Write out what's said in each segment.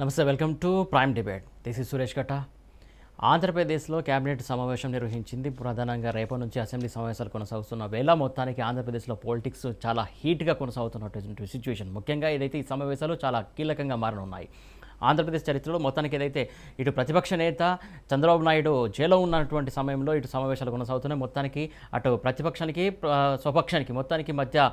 నమస్తే, welcome to prime debate. This is Suresh గట్ట. ఆంధ్రప్రదేశ్లో కేబినెట్ సమావేశం నిర్వహించింది. ప్రధానంగా రేపటి నుంచి అసెంబ్లీ సమావేశాలు కొనసాగుతున్న వేళ మొత్తానికి ఆంధ్రప్రదేశ్లో పాలిటిక్స్ చాలా హీట్గా కొనసాగుతున్నటువంటి సిచ్యువేషన్. ముఖ్యంగా ఏదైతే ఈ సమావేశాలు చాలా కీలకంగా మారనున్నాయి. ఆంధ్రప్రదేశ్ చరిత్రలో మొత్తానికి ఏదైతే ఇటు ప్రతిపక్ష నేత చంద్రబాబు నాయుడు జైల్లో ఉన్నటువంటి సమయంలో ఇటు సమావేశాలు కొనసాగుతున్నాయి. మొత్తానికి అటు ప్రతిపక్షానికి స్వపక్షానికి మొత్తానికి మధ్య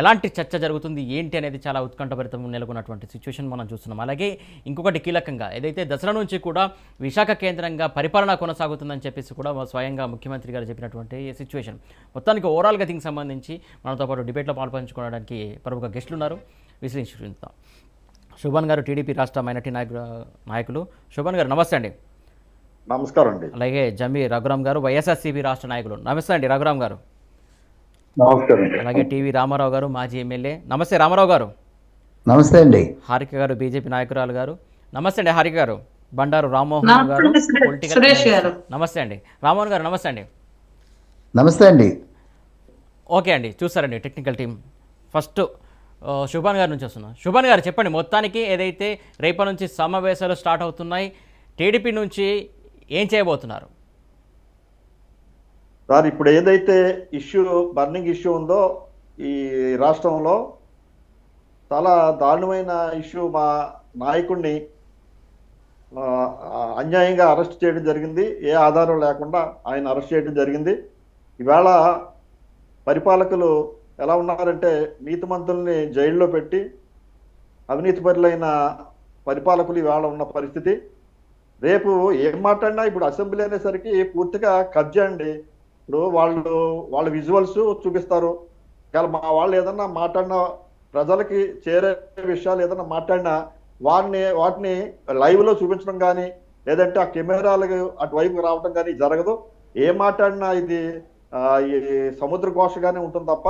ఎలాంటి చర్చ జరుగుతుంది ఏంటి అనేది చాలా ఉత్కంఠభరితం నెలకొన్నటువంటి సిచ్యువేషన్ మనం చూస్తున్నాం. అలాగే ఇంకొకటి కీలకంగా ఏదైతే దసరా నుంచి కూడా విశాఖ కేంద్రంగా పరిపాలన కొనసాగుతుందని చెప్పేసి కూడా స్వయంగా ముఖ్యమంత్రి గారు చెప్పినటువంటి సిచ్యువేషన్. మొత్తానికి ఓవరాల్గా దీనికి సంబంధించి మనతో పాటు డిబేట్లో పాల్పంచుకోవడానికి ప్రముఖ గెస్టులు ఉన్నారు. విశ్లేషిస్తాం. శోభన్ గారు, టీడీపీ రాష్ట్ర మైనార్టీ నాయకులు. శోభన్ గారు నమస్తే అండి. నమస్కారం అండి. అలాగే జమ్మి రఘురామ్ గారు, వైఎస్ఆర్సీపీ రాష్ట్ర నాయకులు. నమస్తే అండి రఘురామ్ గారు. నమస్కారం. అలాగే టీవీ రామారావు గారు, మాజీ ఎమ్మెల్యే. నమస్తే రామారావు గారు. నమస్తే అండి. హారిక గారు, బీజేపీ నాయకురాలు గారు. నమస్తే అండి హారిక గారు. బండారు రామ్మోహన్ గారు, పొలిటికల్. నమస్తే అండి రామ్మోహన్ గారు. నమస్తే అండి. నమస్తే అండి. ఓకే అండి, చూస్తారండి టెక్నికల్ టీం. ఫస్ట్ శుభాన్ గారి నుంచి వస్తున్నాం. శుభాన్ గారు చెప్పండి, మొత్తానికి ఏదైతే రేపటి నుంచి సమావేశాలు స్టార్ట్ అవుతున్నాయి, టీడీపీ నుంచి ఏం చేయబోతున్నారు సార్? ఇప్పుడు ఏదైతే బర్నింగ్ ఇష్యూ ఉందో ఈ రాష్ట్రంలో, చాలా దారుణమైన ఇష్యూ. మా నాయకుడిని అన్యాయంగా అరెస్ట్ చేయడం జరిగింది. ఏ ఆధారం లేకుండా ఆయన అరెస్ట్ చేయడం జరిగింది. ఈవేళ పరిపాలకులు ఎలా ఉన్నారంటే, నీతిమంతుల్ని జైల్లో పెట్టి అవినీతిపరులైన పరిపాలకులు ఇవాళ ఉన్న పరిస్థితి. రేపు ఏం మాట్లాడినా ఇప్పుడు అసెంబ్లీ అనేసరికి పూర్తిగా కబ్జా అండి. ఇప్పుడు వాళ్ళ విజువల్స్ చూపిస్తారు. మా వాళ్ళు ఏదన్నా మాట్లాడినా, ప్రజలకి చేరే విషయాలు ఏదన్నా మాట్లాడినా వాటిని లైవ్లో చూపించడం కానీ, లేదంటే ఆ కెమెరాలకు అటువైపు రావడం కానీ జరగదు. ఏం మాట్లాడినా ఇది ఈ సముద్ర ఘోషగానే ఉంటుంది తప్ప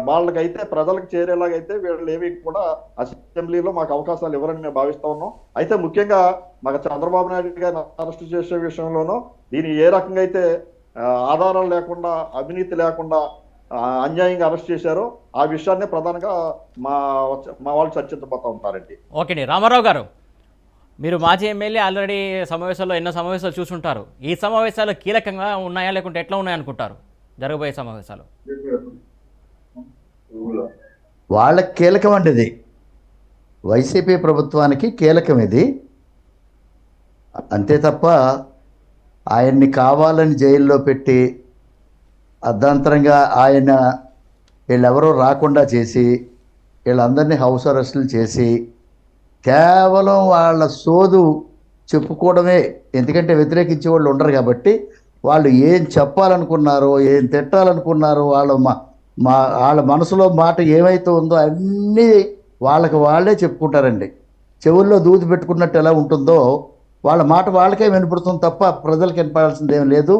వాళ్ళకైతే ప్రజలకు చేరేలాగైతే వీళ్ళు ఏవి కూడా అసెంబ్లీలో మాకు అవకాశాలు ఇవ్వరని మేము భావిస్తా ఉన్నాం. అయితే ముఖ్యంగా మాకు చంద్రబాబు నాయుడు గారిని అరెస్ట్ చేసే విషయంలోనూ దీన్ని ఏ రకంగా అయితే ఆధారాలు లేకుండా, అవినీతి లేకుండా అన్యాయంగా అరెస్ట్ చేశారో ఆ విషయాన్ని ప్రధానంగా మా వాళ్ళు చర్చించబోతా ఉంటారండి. ఓకే అండి. రామారావు గారు, మీరు మాజీ ఎమ్మెల్యే, ఆల్రెడీ సమావేశాల్లో ఎన్నో సమావేశాలు చూసుంటారు. ఈ సమావేశాలు కీలకంగా ఉన్నాయా లేకుంటే ఎట్లా ఉన్నాయనుకుంటారు జరగబోయే సమావేశాలు? వాళ్ళకి కీలకం అండి ఇది. వైసీపీ ప్రభుత్వానికి కీలకం ఇది. అంతే తప్ప ఆయన్ని కావాలని జైల్లో పెట్టి అర్ధాంతరంగా వీళ్ళెవరూ రాకుండా చేసి, వీళ్ళందరినీ హౌస్ అరెస్టులు చేసి కేవలం వాళ్ళ సోదు చెప్పుకోవడమే. ఎందుకంటే వ్యతిరేకించే వాళ్ళు ఉండరు కాబట్టి, వాళ్ళు ఏం చెప్పాలనుకున్నారో, ఏం తిట్టాలనుకున్నారో, వాళ్ళ మనసులో మాట ఏమైతే ఉందో అన్నీ వాళ్ళే చెప్పుకుంటారండి. చెవుల్లో దూది పెట్టుకున్నట్టు ఎలా ఉంటుందో వాళ్ళ మాట వాళ్ళకే వినపడుతుంది తప్ప ప్రజలకు వినపడాల్సింది ఏం లేదు.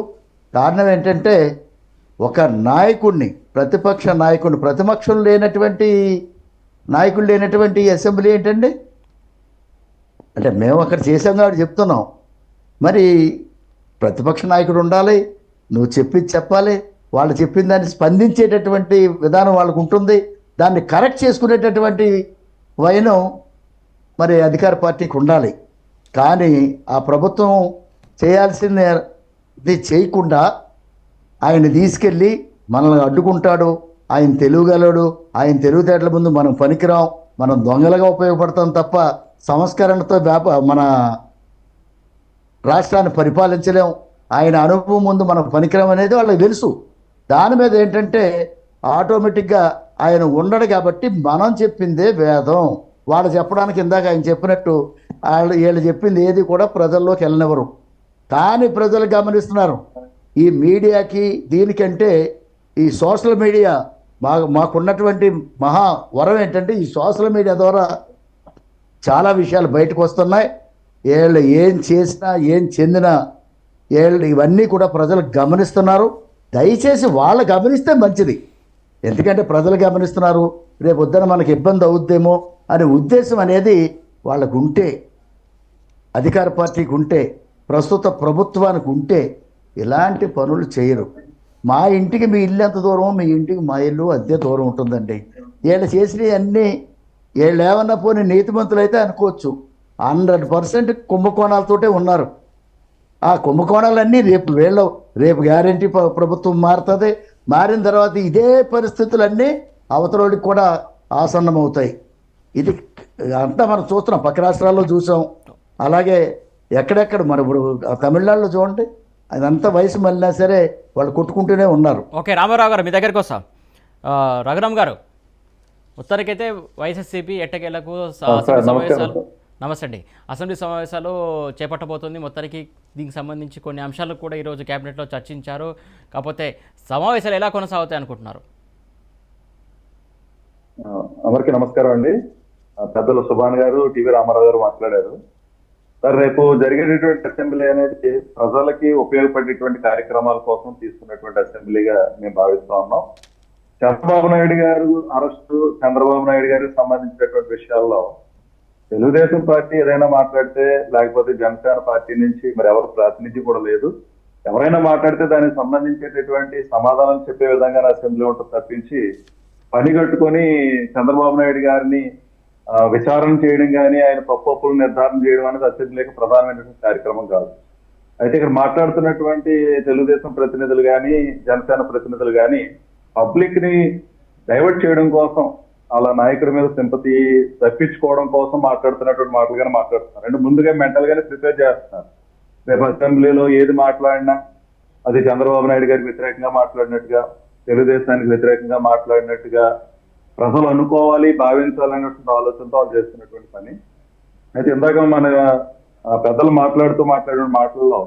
కారణం ఏంటంటే, ఒక నాయకుడిని, ప్రతిపక్ష నాయకుడిని, ప్రతిపక్షం లేనటువంటి నాయకుడు లేనటువంటి అసెంబ్లీ ఏంటండి? అంటే మేము అక్కడ చేసాం కాబట్టి చెప్తున్నాం. మరి ప్రతిపక్ష నాయకుడు ఉండాలి, నువ్వు చెప్పాలి, వాళ్ళు చెప్పిన దాన్ని స్పందించేటటువంటి విధానం వాళ్ళకు ఉంటుంది. దాన్ని కరెక్ట్ చేసుకునేటటువంటి వైనం మరి అధికార పార్టీకి ఉండాలి. కానీ ఆ ప్రభుత్వం చేయాల్సింది చేయకుండా ఆయన తీసుకెళ్ళి మనల్ని అడ్డుకుంటాడు. ఆయన తెలుగుగలడు, ఆయన తెలివితేటల ముందు మనం పనికిరాం, మనం దొంగలుగా ఉపయోగపడతాం తప్ప సంస్కరణతో మన రాష్ట్రాన్ని పరిపాలించలేం, ఆయన అనుభవం ముందు మనం పనికిరాం అనేది వాళ్ళకి తెలుసు. దాని మీద ఏంటంటే ఆటోమేటిక్గా ఆయన ఉండడు కాబట్టి మనం చెప్పిందే వేదం. వాళ్ళు చెప్పడానికి ఇందాక ఆయన చెప్పినట్టు వీళ్ళు చెప్పింది ఏది కూడా ప్రజల్లోకి వెళ్ళనివ్వరు. కానీ ప్రజలు గమనిస్తున్నారు. ఈ మీడియాకి దీనికంటే ఈ సోషల్ మీడియా మాకున్నటువంటి మహా వరం ఏంటంటే, ఈ సోషల్ మీడియా ద్వారా చాలా విషయాలు బయటకు వస్తున్నాయి. వీళ్ళు ఏం చేసినా, ఏం చెందినా ఇవన్నీ కూడా ప్రజలు గమనిస్తున్నారు. దయచేసి వాళ్ళు గమనిస్తే మంచిది. ఎందుకంటే ప్రజలు గమనిస్తున్నారు, రేపు పొద్దున మనకి ఇబ్బంది అవుద్దేమో అనే ఉద్దేశం అనేది వాళ్ళకు ఉంటే, అధికార పార్టీకి ఉంటే, ప్రస్తుత ప్రభుత్వానికి ఉంటే ఇలాంటి పనులు చేయరు. మా ఇంటికి మీ ఇల్లు ఎంత దూరం, మీ ఇంటికి మా ఇల్లు అంతే దూరం ఉంటుందండి. వీళ్ళు చేసినవి అన్నీ వీళ్ళు ఏమన్నా పోనీ నీతిమంతులు అయితే అనుకోవచ్చు, 100% కుంభకోణాలతోటే ఉన్నారు. ఆ కుంభకోణాలన్నీ రేపు గ్యారంటీ ప్రభుత్వం మారుతుంది. మారిన తర్వాత ఇదే పరిస్థితులన్నీ అవతలోడికి కూడా ఆసన్నమవుతాయి. ఇది అంతా మనం చూస్తున్నాం, పక్క రాష్ట్రాల్లో చూసాం. అలాగే ఎక్కడెక్కడ మరి ఇప్పుడు తమిళనాడులో చూడండి, అదంతా వయసు మళ్ళినా సరే వాళ్ళు కొట్టుకుంటూనే ఉన్నారు. ఓకే, రామారావు గారు మీ దగ్గరికి వస్తాం. రఘురామ్ గారు, మొత్తానికైతే వైఎస్ఆర్సీపీ ఎట్టకేలకు అసెంబ్లీ సమావేశాలు, నమస్తే అండి, అసెంబ్లీ సమావేశాలు చేపట్టబోతుంది. మొత్తానికి దీనికి సంబంధించి కొన్ని అంశాలు కూడా ఈరోజు క్యాబినెట్లో చర్చించారు. కాకపోతే సమావేశాలు ఎలా కొనసాగుతాయి అనుకుంటున్నారు? అందరికీ నమస్కారం అండి. పెద్దలు సుభాన్ గారు, టీవీ రామారావు గారు మాట్లాడారు. సార్, రేపు జరిగేటటువంటి అసెంబ్లీ అనేది ప్రజలకి ఉపయోగపడేటువంటి కార్యక్రమాల కోసం తీసుకున్నటువంటి అసెంబ్లీగా మేము భావిస్తా ఉన్నాం. చంద్రబాబు నాయుడు గారు అరెస్టు, చంద్రబాబు నాయుడు గారికి సంబంధించినటువంటి విషయాల్లో తెలుగుదేశం పార్టీ ఏదైనా మాట్లాడితే, లేకపోతే జనసేన పార్టీ నుంచి మరి ఎవరు ప్రాతినిధ్యం కూడా లేదు. ఎవరైనా మాట్లాడితే దానికి సంబంధించేటటువంటి సమాధానం చెప్పే విధంగా అసెంబ్లీ ఉంటుంది తప్పించి పని కట్టుకొని చంద్రబాబు నాయుడు గారిని విచారణ చేయడం కానీ, ఆయన తప్పులు నిర్ధారణ చేయడం అనేది అసెంబ్లీకి ప్రధానమైనటువంటి కార్యక్రమం కాదు. అయితే ఇక్కడ మాట్లాడుతున్నటువంటి తెలుగుదేశం ప్రతినిధులు కానీ, జనసేన ప్రతినిధులు కానీ పబ్లిక్ ని డైవర్ట్ చేయడం కోసం, వాళ్ళ నాయకుడి మీద సింపతి తప్పించుకోవడం కోసం మాట్లాడుతున్నటువంటి మాటలుగానే మాట్లాడుతున్నారు. అంటే ముందుగా మెంటల్ గానే ప్రిపేర్ చేస్తున్నారు. రేపు అసెంబ్లీలో ఏది మాట్లాడినా అది చంద్రబాబు నాయుడు గారికి వ్యతిరేకంగా మాట్లాడినట్టుగా, తెలుగుదేశానికి వ్యతిరేకంగా మాట్లాడినట్టుగా ప్రజలు అనుకోవాలి, భావించాలనేటువంటి ఆలోచనతో వాళ్ళు చేస్తున్నటువంటి పని. అయితే ఇందాక మన పెద్దలు మాట్లాడిన మాటల్లో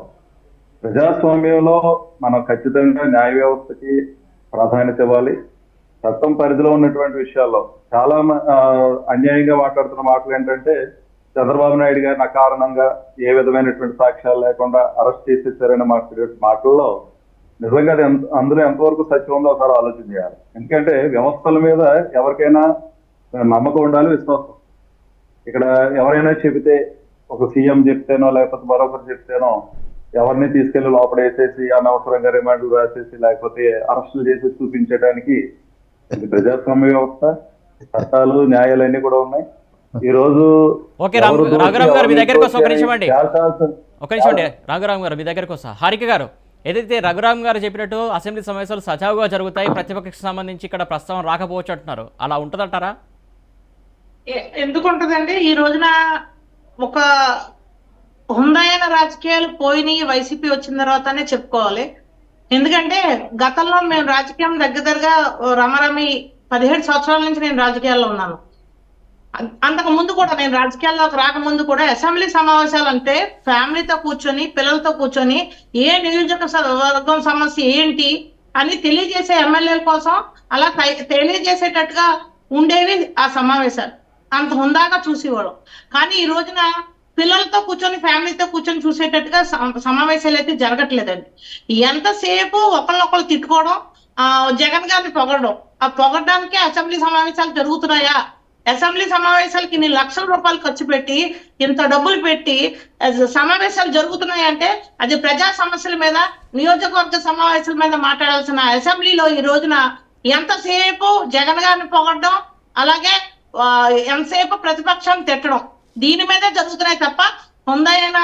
ప్రజాస్వామ్యంలో మనం ఖచ్చితంగా న్యాయ వ్యవస్థకి ప్రాధాన్యత ఇవ్వాలి. చట్టం పరిధిలో ఉన్నటువంటి విషయాల్లో చాలా అన్యాయంగా మాట్లాడుతున్న మాటలు ఏంటంటే, చంద్రబాబు నాయుడు గారిని అకారణంగా ఏ విధమైనటువంటి సాక్ష్యాలు లేకుండా అరెస్ట్ చేసేసారని మాట్లాడే మాటల్లో నిజంగా అది అందులో ఎంతవరకు సత్యం ఉందో ఒకసారి ఆలోచన చేయాలి. ఎందుకంటే వ్యవస్థల మీద ఎవరికైనా నమ్మకం ఉండాలి, విశ్వాసం. ఇక్కడ ఎవరైనా చెబితే, ఒక సీఎం చెప్తేనో లేకపోతే మరొకరు చెప్తేనో ఎవరిని తీసుకెళ్లి లోపల వేసేసి అనవసరంగా రిమాండ్లు రాసేసి లేకపోతే అరెస్టులు చేసి చూపించడానికి ఇది ప్రజాస్వామ్య వ్యవస్థ, చట్టాలు, న్యాయాలన్నీ కూడా ఉన్నాయి. ఈ రోజు రాఘురామ్ గారు మీ దగ్గరకు వస్తా, ఒక నిమిషం అండి, రాఘురామ్ గారు మీ దగ్గరకు వస్తా. హారిక గారు, ఏదైతే రఘురామ్ గారు చెప్పినట్టు అసెంబ్లీ సమావేశాలు సజావుగా జరుగుతాయి, ప్రతిపక్షకు సంబంధించి ఇక్కడ ప్రస్తావన రాకపోవచ్చు అంటున్నారు, అలా ఉంటదంటారా? ఎందుకు ఉంటదండి? ఈ రోజున ఒక హుందాయన రాజకీయాలు పోయినాయి వైసీపీ వచ్చిన తర్వాతనే చెప్పుకోవాలి. ఎందుకంటే గతంలో మేము రాజకీయం దగ్గరగా రమరమి 17 సంవత్సరాల నుంచి నేను రాజకీయాల్లో ఉన్నాను. అంతకు ముందు కూడా, నేను రాజకీయాల్లోకి రాకముందు కూడా అసెంబ్లీ సమావేశాలు అంటే ఫ్యామిలీతో కూర్చొని, పిల్లలతో కూర్చొని ఏ నియోజకవర్గం సమస్య ఏంటి అని తెలియజేసే ఎమ్మెల్యేల కోసం అలా తెలియజేసేటట్టుగా ఉండేవి ఆ సమావేశాలు. అంత హుందాగా చూసేవాడు. కానీ ఈ రోజున పిల్లలతో కూర్చొని, ఫ్యామిలీతో కూర్చొని చూసేటట్టుగా సమావేశాలు అయితే జరగట్లేదండి. ఎంతసేపు ఒకళ్ళొకళ్ళు తిట్టుకోవడం, జగన్ గారిని పొగడడం, ఆ పొగడడానికే అసెంబ్లీ సమావేశాలు జరుగుతున్నాయా? అసెంబ్లీ సమావేశాలకి ఇన్ని లక్షల రూపాయలు ఖర్చు పెట్టి, ఇంత డబ్బులు పెట్టి సమావేశాలు జరుగుతున్నాయంటే అది ప్రజా సమస్యల మీద, నియోజకవర్గ సమావేశాల మీద మాట్లాడాల్సిన అసెంబ్లీలో ఈ రోజున ఎంతసేపు జగన్ గారిని పొగడడం, అలాగే ఎంతసేపు ప్రతిపక్షాన్ని తిట్టడం, దీని మీదే జరుగుతున్నాయి తప్ప హుందాయన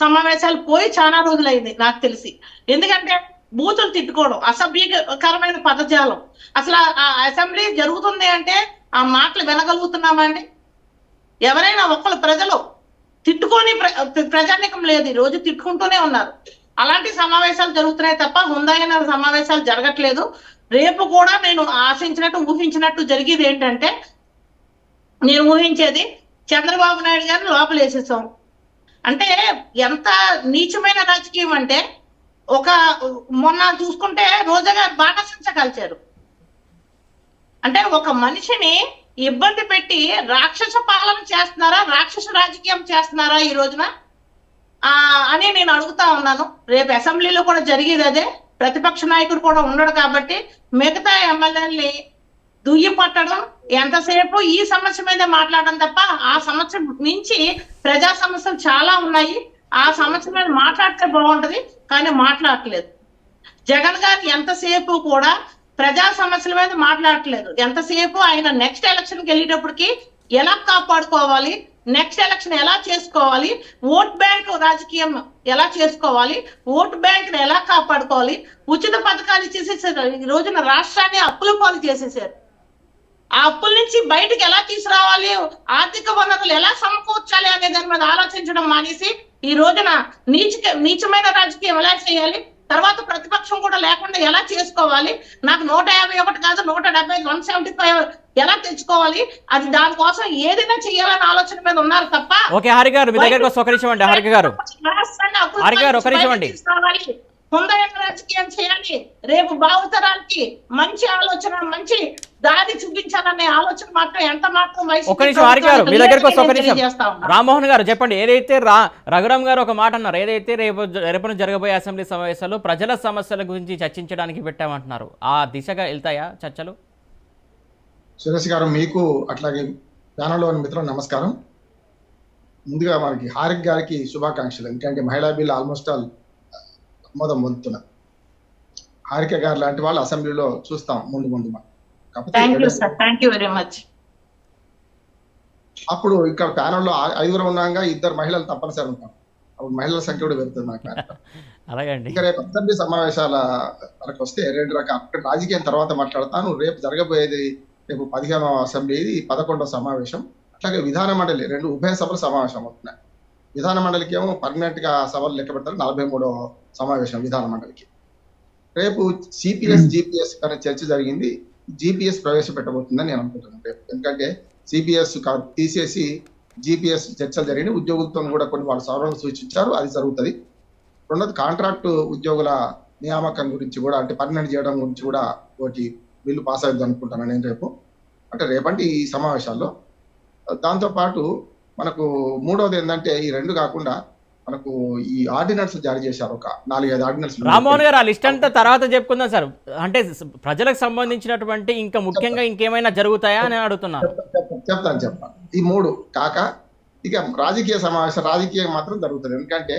సమావేశాలు పోయి చాలా రోజులైంది నాకు తెలిసి. ఎందుకంటే బూతులు తిట్టుకోవడం, అసభ్యకరమైన పదజాలం. అసలు ఆ అసెంబ్లీ జరుగుతుంది అంటే ఆ మాటలు వినగలుగుతున్నామండి? ఎవరైనా ఒకళ్ళు ప్రజలు తిట్టుకొని ప్రజానికం లేదు, ఈ రోజు తిట్టుకుంటూనే ఉన్నారు. అలాంటి సమావేశాలు జరుగుతున్నాయి తప్ప హుందాయన సమావేశాలు జరగట్లేదు. రేపు కూడా నేను ఆశించినట్టు, ఊహించినట్టు జరిగేది ఏంటంటే, నేను ఊహించేది చంద్రబాబు నాయుడు గారిని లోపలేసేసాం అంటే ఎంత నీచమైన రాజకీయం అంటే, మొన్న చూసుకుంటే రోజా గారు బాణసంచ కాల్చారు. అంటే ఒక మనిషిని ఇబ్బంది పెట్టి రాక్షస పాలన చేస్తున్నారా, రాక్షస రాజకీయం చేస్తున్నారా ఈ రోజున అని నేను అడుగుతా ఉన్నాను. రేపు అసెంబ్లీలో కూడా జరిగేది అదే. ప్రతిపక్ష నాయకుడు కూడా ఉండడు కాబట్టి మిగతా ఎమ్మెల్యేలని దుయ్యి పట్టడం, ఎంతసేపు ఈ సమస్య మీద మాట్లాడడం తప్ప ఆ సమస్య మించి ప్రజా సమస్యలు చాలా ఉన్నాయి, ఆ సమస్య మీద మాట్లాడితే బాగుంటది, కానీ మాట్లాడట్లేదు. జగన్ గారు ఎంతసేపు కూడా ప్రజా సమస్యల మీద మాట్లాడట్లేదు. ఎంతసేపు ఆయన నెక్స్ట్ ఎలక్షన్కి వెళ్ళేటప్పటికి ఎలా కాపాడుకోవాలి, నెక్స్ట్ ఎలక్షన్ ఎలా చేసుకోవాలి, ఓట్ బ్యాంక్ రాజకీయం ఎలా చేసుకోవాలి, ఓట్ బ్యాంక్ ఎలా కాపాడుకోవాలి, ఉచిత పథకాలు ఇచ్చేసేసారు. ఈ రోజున రాష్ట్రాన్ని అప్పుల పాలు చేసేసారు. ఆ అప్పుల నుంచి బయటకు ఎలా తీసుకురావాలి, ఆర్థిక వనరులు ఎలా సమకూర్చాలి అనే దాని మీద ఆలోచించడం మానేసి ఈ రోజున నీచమైన రాజకీయం ఎలా చేయాలి, తర్వాత ప్రతిపక్షం కూడా లేకుండా ఎలా చేసుకోవాలి, నాకు 151 కాదు 170 175 ఎలా తెచ్చుకోవాలి, అది దానికోసం ఏదైనా చేయాలనే ఆలోచన మీద ఉన్నారు తప్ప ఓకే హారిక గారు మీ దగ్గరకు వస్తే ఒక నిమిషం అండి. హారిక గారు ఒక నిమిషం అండి. హుందాయన రాజకీయం చేయాలి, రేపు భావితరాలకి మంచి ఆలోచన మంచి దారి చూపించాలనే ఆలోచన మాత్రం ఎంత మాత్రం ఒక నిమిషం హారిక గారు మీ దగ్గరకు వస్తే ఒక నిమిషం. రామ్మోహన్ గారు చెప్పండి, ఏదైతే రఘురామ్ గారు ఒక మాట అన్నారు, ఏదైతే రేపు జరగబోయే అసెంబ్లీ సమావేశాలు ప్రజల సమస్యల గురించి చర్చించడానికి పెట్టామంటున్నారు, ఆ దిశగా వెళ్తాయా చర్చలు? సురేష్ గారు మీకు అట్లాగే ప్యానల్లోని మిత్రులు నమస్కారం. ముందుగా మనకి హారిక గారికి శుభాకాంక్షలు. ఎందుకంటే మహిళా బిల్ ఆల్మోస్ట్ ఆల్ ఆమోదం పొందుతున్నారు. హారిక గారు లాంటి వాళ్ళు అసెంబ్లీలో చూస్తాం ముందు మనం. అప్పుడు ఇక్కడ ప్యానల్లో 5 ఉన్నాగా 2 మహిళలు తప్పనిసరి ఉంటాం. అప్పుడు మహిళల సంఖ్య కూడా పెరుగుతుంది మనకు. అలాగండి. ఇంకా రేపు అసెంబ్లీ సమావేశాల వరకు వస్తే 2 రకాల రాజకీయం తర్వాత మాట్లాడతాను. రేపు జరగబోయేది రేపు 15వ అసెంబ్లీ, 11వ సమావేశం. అట్లాగే విధాన మండలి 2 ఉభయ సభలు సమావేశం అవుతున్నాయి. విధాన మండలికి ఏమో పర్మనెంట్ గా సభలు లెక్క పెడతారు. 43వ సమావేశం విధాన మండలికి. రేపు సిపిఎస్ జిపిఎస్ అనే చర్చ జరిగింది. జిపిఎస్ ప్రవేశపెట్టబోతుందని నేను అనుకుంటున్నాను రేపు. ఎందుకంటే సిపిఎస్ తీసేసి జిపిఎస్ చర్చలు జరిగిన ఉద్యోగులతో కూడా కొన్ని వాళ్ళు సవరణలు సూచించారు, అది జరుగుతుంది. రెండోది కాంట్రాక్టు ఉద్యోగుల నియామకం గురించి కూడా, అంటే పర్మనెంట్ చేయడం గురించి కూడా ఒకటి బిల్లు పాస్ అవుతుంది అనుకుంటాను నేను రేపు. అంటే రేపంటే ఈ సమావేశాల్లో. దాంతోపాటు మనకు మూడోది ఏంటంటే ఈ 2 కాకుండా మనకు ఈ ఆర్డినెన్స్ జారీ చేశారు, ఒక 4-5 ఆర్డినెన్స్. రామ్మోహన్ గారు ఆ లిస్ట్ అంతా తర్వాత చెప్పుకుందాం సార్. అంటే ప్రజలకు సంబంధించినటువంటి ఇంకా ముఖ్యంగా ఇంకేమైనా జరుగుతాయా అని అడుగుతున్నాను. చెప్తాను. ఈ 3 కాక ఇక రాజకీయం మాత్రం జరుగుతుంది. ఎందుకంటే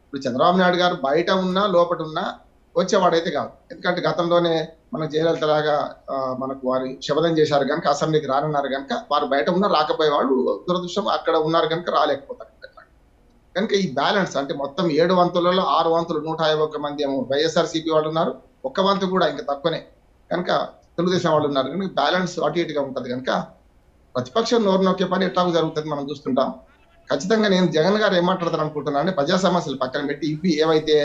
ఇప్పుడు చంద్రబాబు నాయుడు గారు బయట ఉన్నా లోపల ఉన్నా వచ్చేవాడైతే కాదు. ఎందుకంటే గతంలోనే మన జయలలిత లాగా మనకు వారు శపథం చేశారు కనుక అసెంబ్లీకి రానున్నారు కనుక వారు బయట ఉన్నా రాకపోయేవాళ్ళు, దురదృష్టం అక్కడ ఉన్నారు కనుక రాలేకపోతారు. కనుక ఈ బ్యాలెన్స్ అంటే మొత్తం 7 వంతులలో 6 వంతులు 151 మంది ఏమో వైఎస్ఆర్సీపీ వాళ్ళు ఉన్నారు, 1 వంతు కూడా ఇంకా తక్కువనే కనుక తెలుగుదేశం వాళ్ళు ఉన్నారు. కనుక బ్యాలెన్స్ అటు ఇటుగా ఉంటుంది. కనుక ప్రతిపక్షం నోరు నొక్కే పని ఎట్లా జరుగుతుంది మనం చూస్తుంటాం. ఖచ్చితంగా నేను జగన్ గారు ఏం మాట్లాడతాను అనుకుంటున్నాను అంటే ప్రజా సమస్యలు పక్కన పెట్టి ఇవి ఏవైతే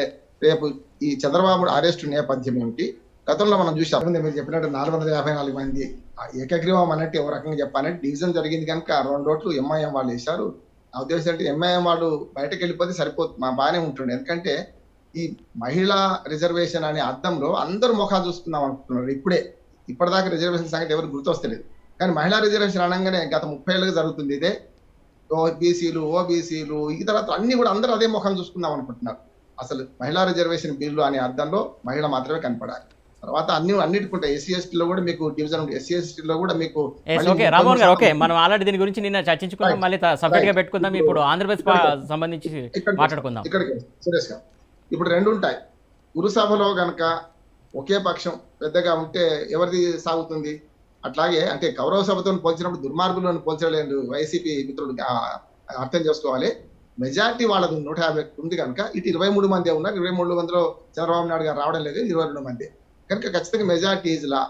రేపు ఈ చంద్రబాబు అరెస్టు నేపథ్యం ఏమిటి, గతంలో మనం చూసాం మీరు చెప్పినట్టు 454 మంది ఏకగ్రీవం అన్నట్టు ఒక రకంగా చెప్పాలంటే డివిజన్ జరిగింది కనుక 2 ఓట్లు ఎంఐఎం వాళ్ళు వేశారు. నా ఉద్దేశం అంటే ఎంఐఎం వాళ్ళు బయటకు వెళ్ళిపోతే సరిపోతుంది, మా బాగానే ఉంటుండే. ఎందుకంటే ఈ మహిళా రిజర్వేషన్ అనే అర్థంలో అందరూ ముఖాలు చూసుకుందాం అనుకుంటున్నారు. ఇప్పటిదాకా రిజర్వేషన్ సంగతి ఎవరు గుర్తొస్తలేదు. కానీ మహిళా రిజర్వేషన్ అనగానే గత 30 ఏళ్ళుగా జరుగుతుంది ఇదే. ఓబీసీలు ఈ తర్వాత అన్ని కూడా అందరూ అదే ముఖం చూసుకుందాం అనుకుంటున్నారు. అసలు మహిళా రిజర్వేషన్ బిల్లు అనే అర్థంలో మహిళ మాత్రమే కనపడాలి. తర్వాత అన్నిటికుంటాయి. ఎస్సీ ఎస్టీలో కూడా మీకు డివిజన్ ఉంటుంది. ఎస్సీ ఎస్టీలో కూడా మీకు రామ్మోహన్ గారు మనం ఆల్రెడీ దీని గురించి నిన్న చర్చించుకుందాం, మళ్ళీ సపరేట్ గా పెట్టుకుందాం. ఇప్పుడు ఆంధ్రప్రదేశ్ సంబంధించి మాట్లాడుకుందాం. ఇక్కడికి సురేష్ గారు ఇప్పుడు 2 ఉంటాయి. గురుసభలో గనక ఒకే పక్షం పెద్దగా ఉంటే ఎవరిది సాగుతుంది? అట్లాగే అంటే కౌరవ సభతో పోల్చినప్పుడు దుర్మార్గులను పోల్చలేదు వైసీపీ మిత్రులు అర్థం చేసుకోవాలి. మెజార్టీ వాళ్ళది 150 ఉంది కనుక ఇటు 23 మంది ఉన్నారు. 23 మందిలో చంద్రబాబు నాయుడు గారు రావడం లేదు, 22 మంది కనుక ఖచ్చితంగా మెజార్టీ లా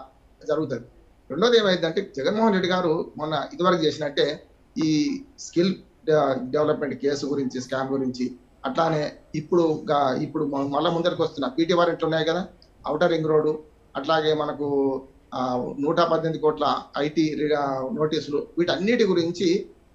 జరుగుతుంది. రెండోది ఏమైందంటే జగన్మోహన్ రెడ్డి గారు మొన్న ఇదివరకు చేసినట్టే ఈ స్కిల్ డెవలప్మెంట్ కేసు గురించి, స్కామ్ గురించి, అట్లానే ఇప్పుడు మళ్ళీ ముందరికి వస్తున్న పీటీ వారెంట్లు ఉన్నాయి కదా, ఔటర్ రింగ్ రోడ్డు, అట్లాగే మనకు 118 కోట్ల ఐటీ నోటీసులు, వీటన్నిటి గురించి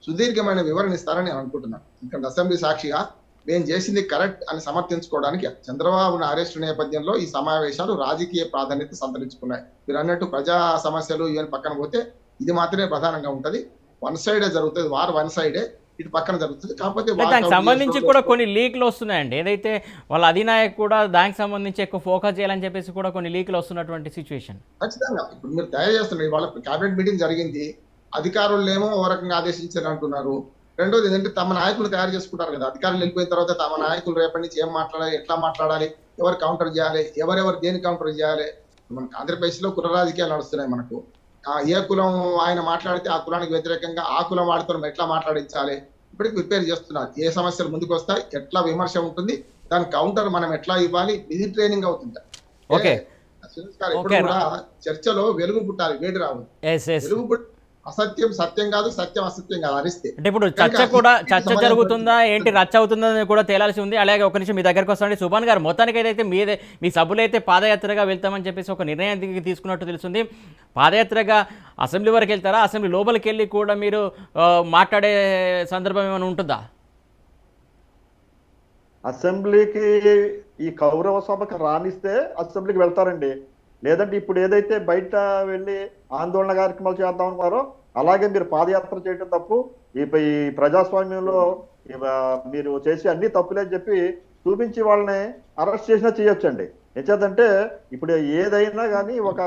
సుదీర్ఘమైన వివరణ ఇస్తారని నేను అనుకుంటున్నాను. ఇక్కడ అసెంబ్లీ సాక్షిగా మేము చేసింది కరెక్ట్ అని సమర్థించుకోవడానికి చంద్రబాబు అరెస్టు నేపథ్యంలో ఈ సమావేశాలు రాజకీయ ప్రాధాన్యత సంతరించుకున్నాయి. మీరు అన్నట్టు ప్రజా సమస్యలు ఇవన్నీ పక్కన పోతే ఇది మాత్రమే ప్రధానంగా ఉంటది. వన్ సైడే జరుగుతుంది, వారు వన్ సైడే, ఇటు పక్కన జరుగుతుంది. కాకపోతే దానికి సంబంధించి కూడా కొన్ని లీక్లు వస్తున్నాయండి. ఏదైతే వాళ్ళ అధినాయకు కూడా దానికి సంబంధించి ఎక్కువ ఫోకస్ చేయాలని చెప్పేసి కూడా కొన్ని లీక్లు వస్తున్నటువంటి సిచ్యువేషన్. ఖచ్చితంగా ఇప్పుడు మీరు తయారు చేస్తున్నారు. వాళ్ళ క్యాబినెట్ మీటింగ్ జరిగింది, అధికారులు ఏమో ఓ రకంగా ఆదేశించారు అంటున్నారు. రెండోది ఏంటంటే తమ నాయకులు తయారు చేసుకుంటారు కదా, అధికారులు వెళ్ళిపోయిన తర్వాత తమ నాయకులు రేపటి నుంచి ఏం మాట్లాడాలి, ఎట్లా మాట్లాడాలి, ఎవరు కౌంటర్ చేయాలి, ఎవరెవరు దేని కౌంటర్ చేయాలి. మనకు ఆంధ్రప్రదేశ్లో కుల రాజకీయాలు నడుస్తున్నాయి. మనకు ఏ కులం ఆయన మాట్లాడితే ఆ కులానికి వ్యతిరేకంగా ఆ కులం వాళ్ళతో ఎట్లా మాట్లాడించాలి ఇప్పటికి ప్రిపేర్ చేస్తున్నారు. ఏ సమస్యలు ముందుకు వస్తాయి, ఎట్లా విమర్శ ఉంటుంది, దాని కౌంటర్ మనం ఎట్లా ఇవ్వాలి, ఇది ట్రైనింగ్ అవుతుంది. ఓకే సురేష్ గారు ఎప్పుడు కూడా చర్చలో వెలుగు పుట్టాలి, వేడి రావాలి. వెలుగు అసత్యం సత్యం కాదు, సత్యం అసత్యం కాదు అరిస్తే. అంటే ఇప్పుడు చర్చ జరుగుతుందా ఏంటి, రచ్చ అవుతుందా అని కూడా తేలాల్సి ఉంది. అలాగే ఒక నిమిషం మీ దగ్గరకు వస్తాండి సుభాన్ గారు. మొత్తానికి అయితే మీ సభ్యులైతే పాదయాత్రగా వెళ్తామని చెప్పేసి ఒక నిర్ణయం తీసుకున్నట్టు తెలుస్తుంది. పాదయాత్రగా అసెంబ్లీ వరకు వెళ్తారా, అసెంబ్లీ లోపలికి వెళ్ళి కూడా మీరు మాట్లాడే సందర్భం ఏమైనా ఉంటుందా? అసెంబ్లీకి ఈ కౌరవ సభకు రానిస్తే అసెంబ్లీకి వెళ్తారండి. లేదంటే ఇప్పుడు ఏదైతే బయట వెళ్ళి ఆందోళన కార్యక్రమాలు చేద్దాం అనుకున్నారో అలాగే మీరు పాదయాత్ర చేయడం తప్పు. ఈ ప్రజాస్వామ్యంలో మీరు చేసి అన్ని తప్పులే చెప్పి చూపించి వాళ్ళని అరెస్ట్ చేసినా చేయొచ్చండి. ఎంచేతంటే ఇప్పుడు ఏదైనా కానీ ఒక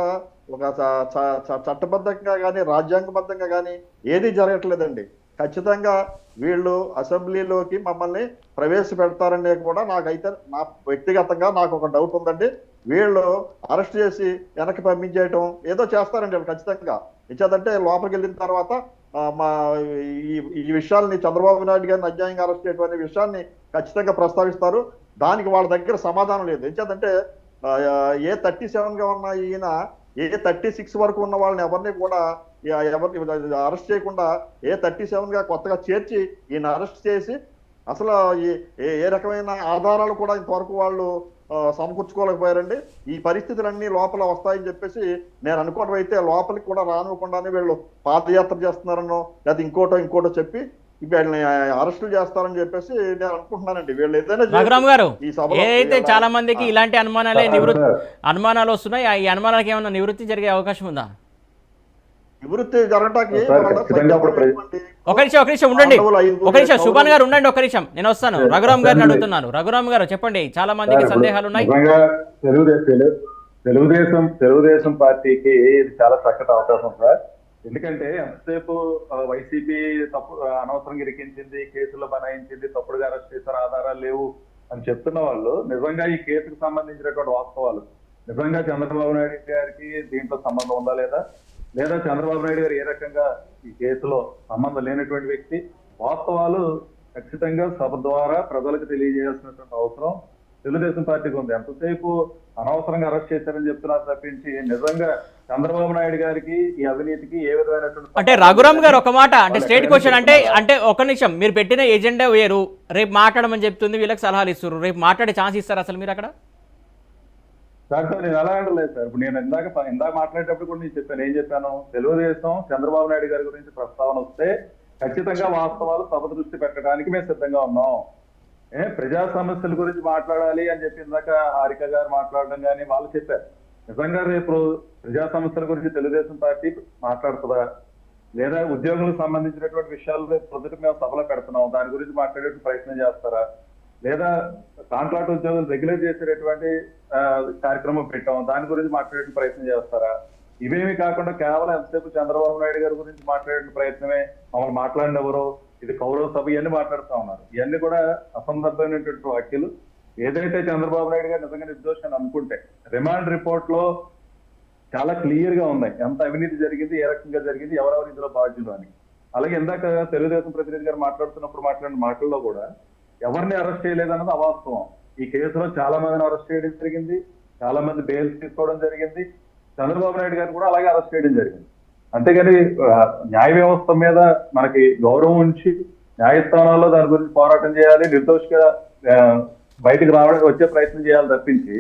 చట్టబద్ధంగా కానీ రాజ్యాంగబద్ధంగా కానీ ఏది జరగట్లేదండి. ఖచ్చితంగా వీళ్ళు అసెంబ్లీలోకి మమ్మల్ని ప్రవేశపెడతారనే కూడా నాకైతే నా వ్యక్తిగతంగా నాకు ఒక డౌట్ ఉందండి. వీళ్ళు అరెస్ట్ చేసి వెనక్కి పంపించేయటం ఏదో చేస్తారండి వాళ్ళు ఖచ్చితంగా. ఇచ్చేదంటే లోపలికి వెళ్ళిన తర్వాత ఈ విషయాల్ని చంద్రబాబు నాయుడు గారిని అన్యాయంగా అరెస్ట్ చేయడం అనే విషయాన్ని ఖచ్చితంగా ప్రస్తావిస్తారు. దానికి వాళ్ళ దగ్గర సమాధానం లేదు. ఇచ్చేదంటే ఏ 37గా ఉన్న ఈయన ఏ 36 వరకు ఉన్న వాళ్ళని ఎవరిని కూడా అరెస్ట్ చేయకుండా ఏ 37గా కొత్తగా చేర్చి ఈయన అరెస్ట్ చేసి అసలు ఏ రకమైన ఆధారాలు కూడా ఇంతవరకు వాళ్ళు సమకూర్చుకోలేకపోయారండి. ఈ పరిస్థితులన్నీ లోపల వస్తాయని చెప్పేసి నేను అనుకోవడం అయితే లోపలికి కూడా రానివ్వకుండానే వీళ్ళు పాదయాత్ర చేస్తున్నారనో లేదా ఇంకోటో చెప్పి వీళ్ళని అరెస్టులు చేస్తారని చెప్పేసి నేను అనుకుంటున్నానండి. వీళ్ళు ఏదైనా రఘురామ్ గారు, ఏదైతే చాలా మందికి ఇలాంటి అనుమానాలు వస్తున్నాయి, ఈ అనుమానాలకు ఏమైనా నివృత్తి జరిగే అవకాశం ఉందా? నివృత్తి జరగటానికి ఒక నిమిషం ఉండండి, ఒక నిమిషం సుభాన్ గారు ఉండండి, ఒక నిమిషం నేను వస్తాను. రఘురామ్ గారిని అడుగుతున్నాను. రఘురామ్ గారు చెప్పండి, చాలా మందికి సందేహాలు ఉన్నాయి. తెలుగుదేశం పార్టీకి ఇది చాలా చక్కటి అవకాశం సార్. ఎందుకంటే ఎంతసేపు వైసీపీ తప్పు అనవసరంగా ఇరికించింది, కేసులో బనాయించింది, తప్పుడుగా అరెస్ట్ చేశారు, ఆధారాలు లేవు అని చెప్తున్న వాళ్ళు నిజంగా ఈ కేసుకు సంబంధించినటువంటి వాస్తవాలు నిజంగా చంద్రబాబు నాయుడు గారికి దీంట్లో సంబంధం ఉందా లేదా చంద్రబాబు నాయుడు గారు ఏ రకంగా ఈ కేసులో సంబంధం లేనటువంటి వ్యక్తి, వాస్తవాలు ఖచ్చితంగా సభ ద్వారా ప్రజలకు తెలియజేయాల్సినటువంటి అవసరం తెలుగుదేశం పార్టీకి ఉంది. ఎంతసేపు అనవసరంగా అరెస్ట్ చేశారని చెప్తున్నారు తప్పించి నిజంగా చంద్రబాబు నాయుడు గారికి ఈ అవినీతికి ఏ విధమైనటువంటి అంటే రఘురామ్ గారు ఒక మాట అంటే స్టేట్ క్వశ్చన్ అంటే ఒక నిమిషం, మీరు పెట్టిన ఎజెండా వేరు, రేపు మాట్లాడమని చెప్తుంది, వీళ్ళకి సలహాలు ఇస్తారు, రేపు మాట్లాడే ఛాన్స్ ఇస్తారు అసలు మీరు అక్కడ? సార్ నేను ఎలా అంటలేదు సార్. ఇప్పుడు నేను ఇందాక మాట్లాడేటప్పుడు కూడా నేను చెప్పాను, ఏం చెప్పాను, తెలుగుదేశం చంద్రబాబు నాయుడు గారి గురించి ప్రస్తావన వస్తే ఖచ్చితంగా వాస్తవాలు సభ దృష్టి పెట్టడానికి మేము సిద్ధంగా ఉన్నాం. ప్రజా సమస్యల గురించి మాట్లాడాలి అని చెప్పి ఇందాక హారిక గారు మాట్లాడడం కానీ వాళ్ళు చెప్పారు. నిజంగా రేపు ప్రజా సమస్యల గురించి తెలుగుదేశం పార్టీ మాట్లాడుతుందా, లేదా ఉద్యోగులకు సంబంధించినటువంటి విషయాలు ప్రొద్దుట మేము సభలో పెడుతున్నాం దాని గురించి మాట్లాడే ప్రయత్నం చేస్తారా, లేదా కాంట్రాక్ట్ ఉద్యోగులు రెగ్యులేట్ చేసేటటువంటి కార్యక్రమం పెట్టాం దాని గురించి మాట్లాడే ప్రయత్నం చేస్తారా? ఇవేమీ కాకుండా కేవలం ఎంతసేపు చంద్రబాబు నాయుడు గారి గురించి మాట్లాడే ప్రయత్నమే, మమ్మల్ని మాట్లాడినెవరో, ఇది కౌరవ సభ, ఇవన్నీ మాట్లాడుతూ ఉన్నారు. ఇవన్నీ కూడా అసందర్భమైనటువంటి వ్యాఖ్యలు. ఏదైతే చంద్రబాబు నాయుడు గారు నిజంగా నిర్దోషి అని అనుకుంటే రిమాండ్ రిపోర్ట్ లో చాలా క్లియర్ గా ఉన్నాయి ఎంత అవినీతి జరిగింది, ఏ రకంగా జరిగింది, ఎవరెవరు ఇందులో బాధ్యులు అని. అలాగే ఇందాక తెలుగుదేశం ప్రతినిధి గారు మాట్లాడుతున్నప్పుడు మాట్లాడిన మాటల్లో కూడా ఎవరిని అరెస్ట్ చేయలేదన్నది అవాస్తవం. ఈ కేసులో చాలా మందిని అరెస్ట్ చేయడం జరిగింది, చాలా మంది బెయిల్ తీసుకోవడం జరిగింది, చంద్రబాబు నాయుడు గారిని కూడా అలాగే అరెస్ట్ చేయడం జరిగింది. అంతేగాని న్యాయ వ్యవస్థ మీద మనకి గౌరవం ఉంచి న్యాయస్థానాల్లో దాని గురించి పోరాటం చేయాలి, నిర్దోషిగా బయటకు వచ్చే ప్రయత్నం చేయాలి తప్పించి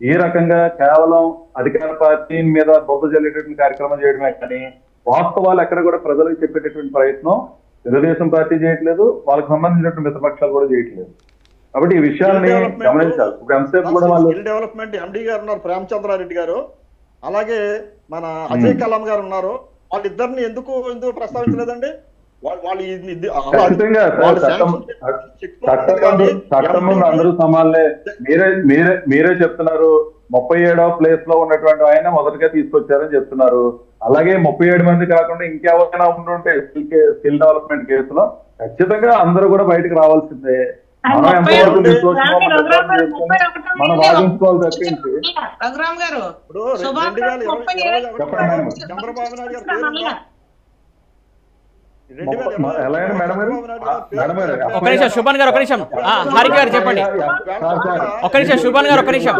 ఈ రకంగా కేవలం అధికార పార్టీ మీద బొబ్బ జల్లేటటువంటి కార్యక్రమం చేయడమే కానీ వాస్తవాలు ఎక్కడ కూడా ప్రజలకు చెప్పేటటువంటి ప్రయత్నం తెలుగుదేశం పార్టీ చేయట్లేదు, వాళ్ళకి సంబంధించినటువంటి మిత్రపక్షాలు కూడా చేయట్లేదు. కాబట్టి ఈ విషయాన్ని గమనించాలి. ఇప్పుడు ఎంతసేపు కూడా వాళ్ళు డెవలప్మెంట్ ఎండి గారు ఉన్నారు, ప్రేమచంద్రారెడ్డి గారు, అలాగే మన అజయ్ కలాం గారు ఉన్నారు. వాళ్ళిద్దరిని ఎందుకు ప్రస్తావించలేదండి? చట్టం ముందు అందరూ సమానలే. మీరే చెప్తున్నారు 37వ ప్లేస్ లో ఉన్నటువంటి ఆయన మొదటిగా తీసుకొచ్చారని చెప్తున్నారు. అలాగే 37 మంది కాకుండా ఇంకెవరైనా ఉంటుంటే స్కిల్ డెవలప్మెంట్ కేసులో ఖచ్చితంగా అందరూ కూడా బయటకు రావాల్సిందే. ఆయన మనం 31 ఎంతవరకు ఏమండి? నిర్దోషమో మనం రఘురామ్ గారు నిర్ధారణ చేసుకొని 31 మనం నుండి వాదించుకోవాలి తప్పించి రఘురామ్ గారు ఇప్పుడు సుభాష్ గారు 2021 చెప్పండి మేడం. చంద్రబాబు నాయుడు గారి పేరు ఉందా? ఎలా అయినా మేడం గారు మేడం గారు ఒక నిమిషం శుభన్ గారు, ఒక నిమిషం. హారిక గారు చెప్పండి. ఒక నిమిషం శుభన్ గారు, ఒక నిమిషం.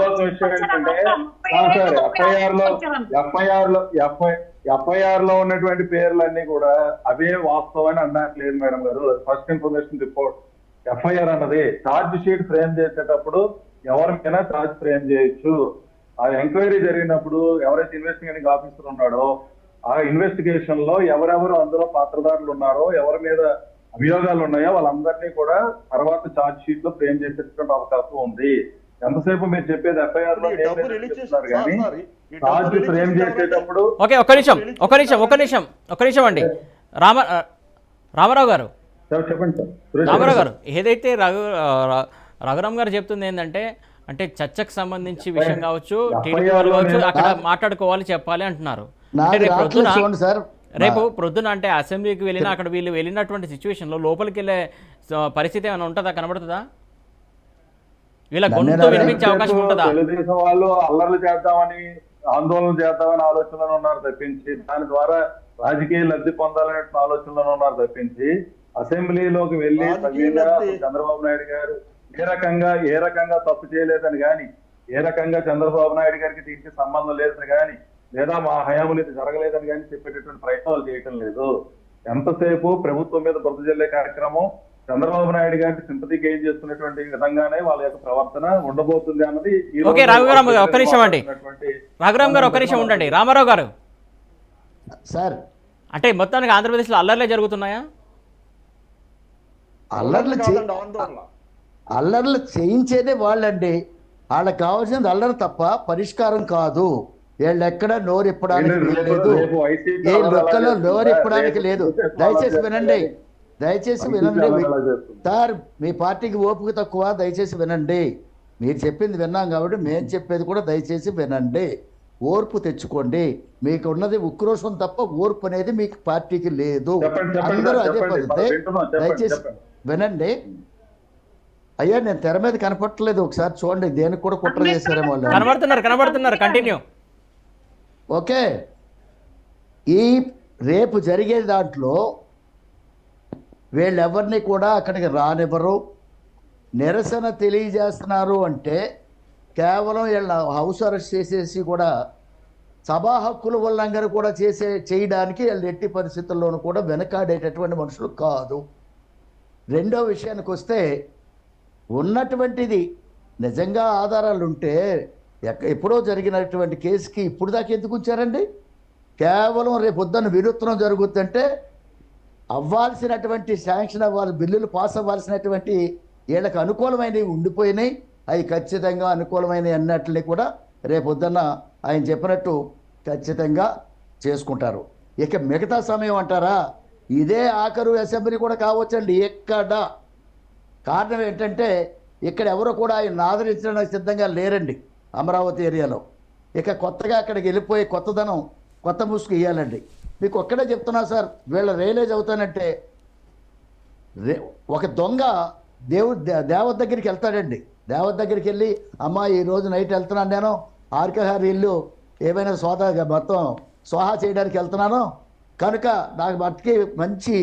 ఎఫ్ఐఆర్ లో ఉన్నటువంటి పేర్లన్నీ కూడా అవే వాస్తవాన్ని అనట్లేదు మేడం గారు. ఫస్ట్ ఇన్ఫర్మేషన్ రిపోర్ట్ ఎఫ్ఐఆర్ అన్నది ఛార్జ్ షీట్ ఫ్రేమ్ చేసేటప్పుడు ఎవరికైనా ఛార్జ్ ఫ్రేమ్ చేయొచ్చు. ఆ ఎంక్వైరీ జరిగినప్పుడు ఎవరైతే ఇన్వెస్టిగేటింగ్ ఆఫీసర్ ఉన్నాడో ఆ ఇన్వెస్టిగేషన్ లో ఎవరెవరు అందులో పాత్రదారులు ఉన్నారో, ఎవరి మీద అభియోగాలు ఉన్నాయో వాళ్ళందరినీ కూడా తర్వాత ఛార్జ్ షీట్ లో ఫ్రేమ్ చేసేటువంటి అవకాశం ఉంది. ఎంతసేపు మీరు చెప్పేది ఎఫ్ఐఆర్ లో డబ్బు రిలీజ్ చేస్తారు కానీ సార్, ఈ డబ్బు ఛార్జ్ రిలీజ్ ఫ్రేమ్ చేసిన చేసేటప్పుడు ఓకే, ఒక నిమిషం అండి. రామారావు గారు, చెప్పండి సార్. రామారావు గారు, ఏదైతే రఘురామ్ గారు చెప్తుంది ఏంటంటే, అంటే చర్చకు సంబంధించి విషయం కావచ్చు, టీడీపీ వాళ్ళు కావచ్చు, అక్కడ మాట్లాడుకోవాలి, చెప్పాలి అంటున్నారు. అంటే రేపు ప్రొద్దున సార్ అంటే అసెంబ్లీకి వెళ్ళినా అక్కడ వీళ్ళు వెళ్ళినటువంటి సిచ్యువేషన్ లో లోపలికి వెళ్ళే పరిస్థితి ఏమైనా ఉంటుందా, కనబడుతుందా? వీళ్ళ గొంతు వినిపించే అవకాశం ఉంటుందా? తెలుగుదేశం వాళ్ళు అల్లర్లు చేద్దామని, ఆందోళన చేద్దామని ఆలోచనలో ఉన్నారు తప్పించి, దాని ద్వారా రాజకీయ లబ్ధి పొందాలనే ఆలోచనలో ఉన్నారు తప్పించి, అసెంబ్లీలోకి వెళ్ళి చంద్రబాబు నాయుడు గారు ఏ రకంగా తప్పు చేయలేదని కానీ, ఏ రకంగా చంద్రబాబు నాయుడు గారికి దీనికి సంబంధం లేదని కానీ, లేదా మా హయాములు ఇది జరగలేదని కానీ చెప్పేటటువంటి ప్రయత్నాలు చేయటం లేదు. ఎంతసేపు ప్రభుత్వం మీద బురద జల్లే కార్యక్రమం, చంద్రబాబు నాయుడు గారికి సింపతి గెయిన్ చేస్తున్నటువంటి విధంగానే వాళ్ళ యొక్క ప్రవర్తన ఉండబోతుంది అన్నది. ఓకే, రఘురామ్ గారు ఒక్క నిమిషం అండి. రఘురామ్ గారు ఒక్క నిమిషం ఉండండి. రామారావు గారు సార్, అంటే మొత్తానికి ఆంధ్రప్రదేశ్లో అల్లర్లే జరుగుతున్నాయా? అల్లర్లు చేయించేదే వాళ్ళండి. వాళ్ళకి కావాల్సింది అల్లరి తప్ప పరిష్కారం కాదు. వీళ్ళు ఎక్కడ నోరిప్పడానికి లేదు, ఏ లొక్కలో నోరిప్పడానికి లేదు. దయచేసి వినండి సార్, మీ పార్టీకి ఓపిక తక్కువ, దయచేసి వినండి. మీరు చెప్పింది విన్నాం కాబట్టి మేము చెప్పేది కూడా దయచేసి వినండి. ఓర్పు తెచ్చుకోండి. మీకు ఉన్నది ఉక్రోషం తప్ప ఓర్పు అనేది మీకు పార్టీకి లేదు. అందరూ అదే పద్ధతి. దయచేసి వినండి అయ్యా. నేను తెర మీద కనపట్టలేదు, ఒకసారి చూడండి. దేనికి కూడా కుట్ర చేశారేమో వాళ్ళు. కనబడుతున్నారు. కంటిన్యూ. ఓకే, ఈ రేపు జరిగే దాంట్లో వీళ్ళెవరిని కూడా అక్కడికి రానివ్వరు. నిరసన తెలియజేస్తున్నారు అంటే కేవలం వీళ్ళ హౌస్ అరెస్ట్ చేసేసి కూడా సభా హక్కుల ఉల్లంఘన కూడా చేయడానికి వీళ్ళు ఎట్టి పరిస్థితుల్లోనూ కూడా వెనకాడేటటువంటి మనుషులు కాదు. రెండో విషయానికి వస్తే, ఉన్నటువంటిది నిజంగా ఆధారాలు ఉంటే ఎప్పుడో జరిగినటువంటి కేసుకి ఇప్పుడు దాకా ఎందుకు ఉంచారండి? కేవలం రేపు పొద్దున్న వినూత్నం జరుగుతుందంటే అవ్వాల్సినటువంటి శాంక్షన్ అవ్వాలి, బిల్లులు పాస్ అవ్వాల్సినటువంటి వీళ్ళకి అనుకూలమైనవి ఉండిపోయినాయి. అవి ఖచ్చితంగా అనుకూలమైనవి అన్నట్లే కూడా రేపు పొద్దున్న ఆయన చెప్పినట్టు ఖచ్చితంగా చేసుకుంటారు. ఇక మిగతా సమయం అంటారా, ఇదే ఆఖరు అసెంబ్లీ కూడా కావచ్చండి. ఎక్కడ కారణం ఏంటంటే ఇక్కడ ఎవరు కూడా ఆయన ఆదరించడానికి సిద్ధంగా లేరండి అమరావతి ఏరియాలో. ఇక కొత్తగా అక్కడికి వెళ్ళిపోయి కొత్త ముసుగు ఇవ్వాలండి. మీకు ఒక్కడే చెప్తున్నా సార్, వీళ్ళ రియలైజ్ అవుతానంటే, ఒక దొంగ దేవత దగ్గరికి వెళ్తాడండి. దేవత దగ్గరికి వెళ్ళి, అమ్మ ఈరోజు నైట్ వెళ్తున్నాను, నేను ఆర్కహారి ఇల్లు ఏమైనా మొత్తం స్వాహా చేయడానికి వెళ్తున్నాను, కనుక నాకు బతికి మంచి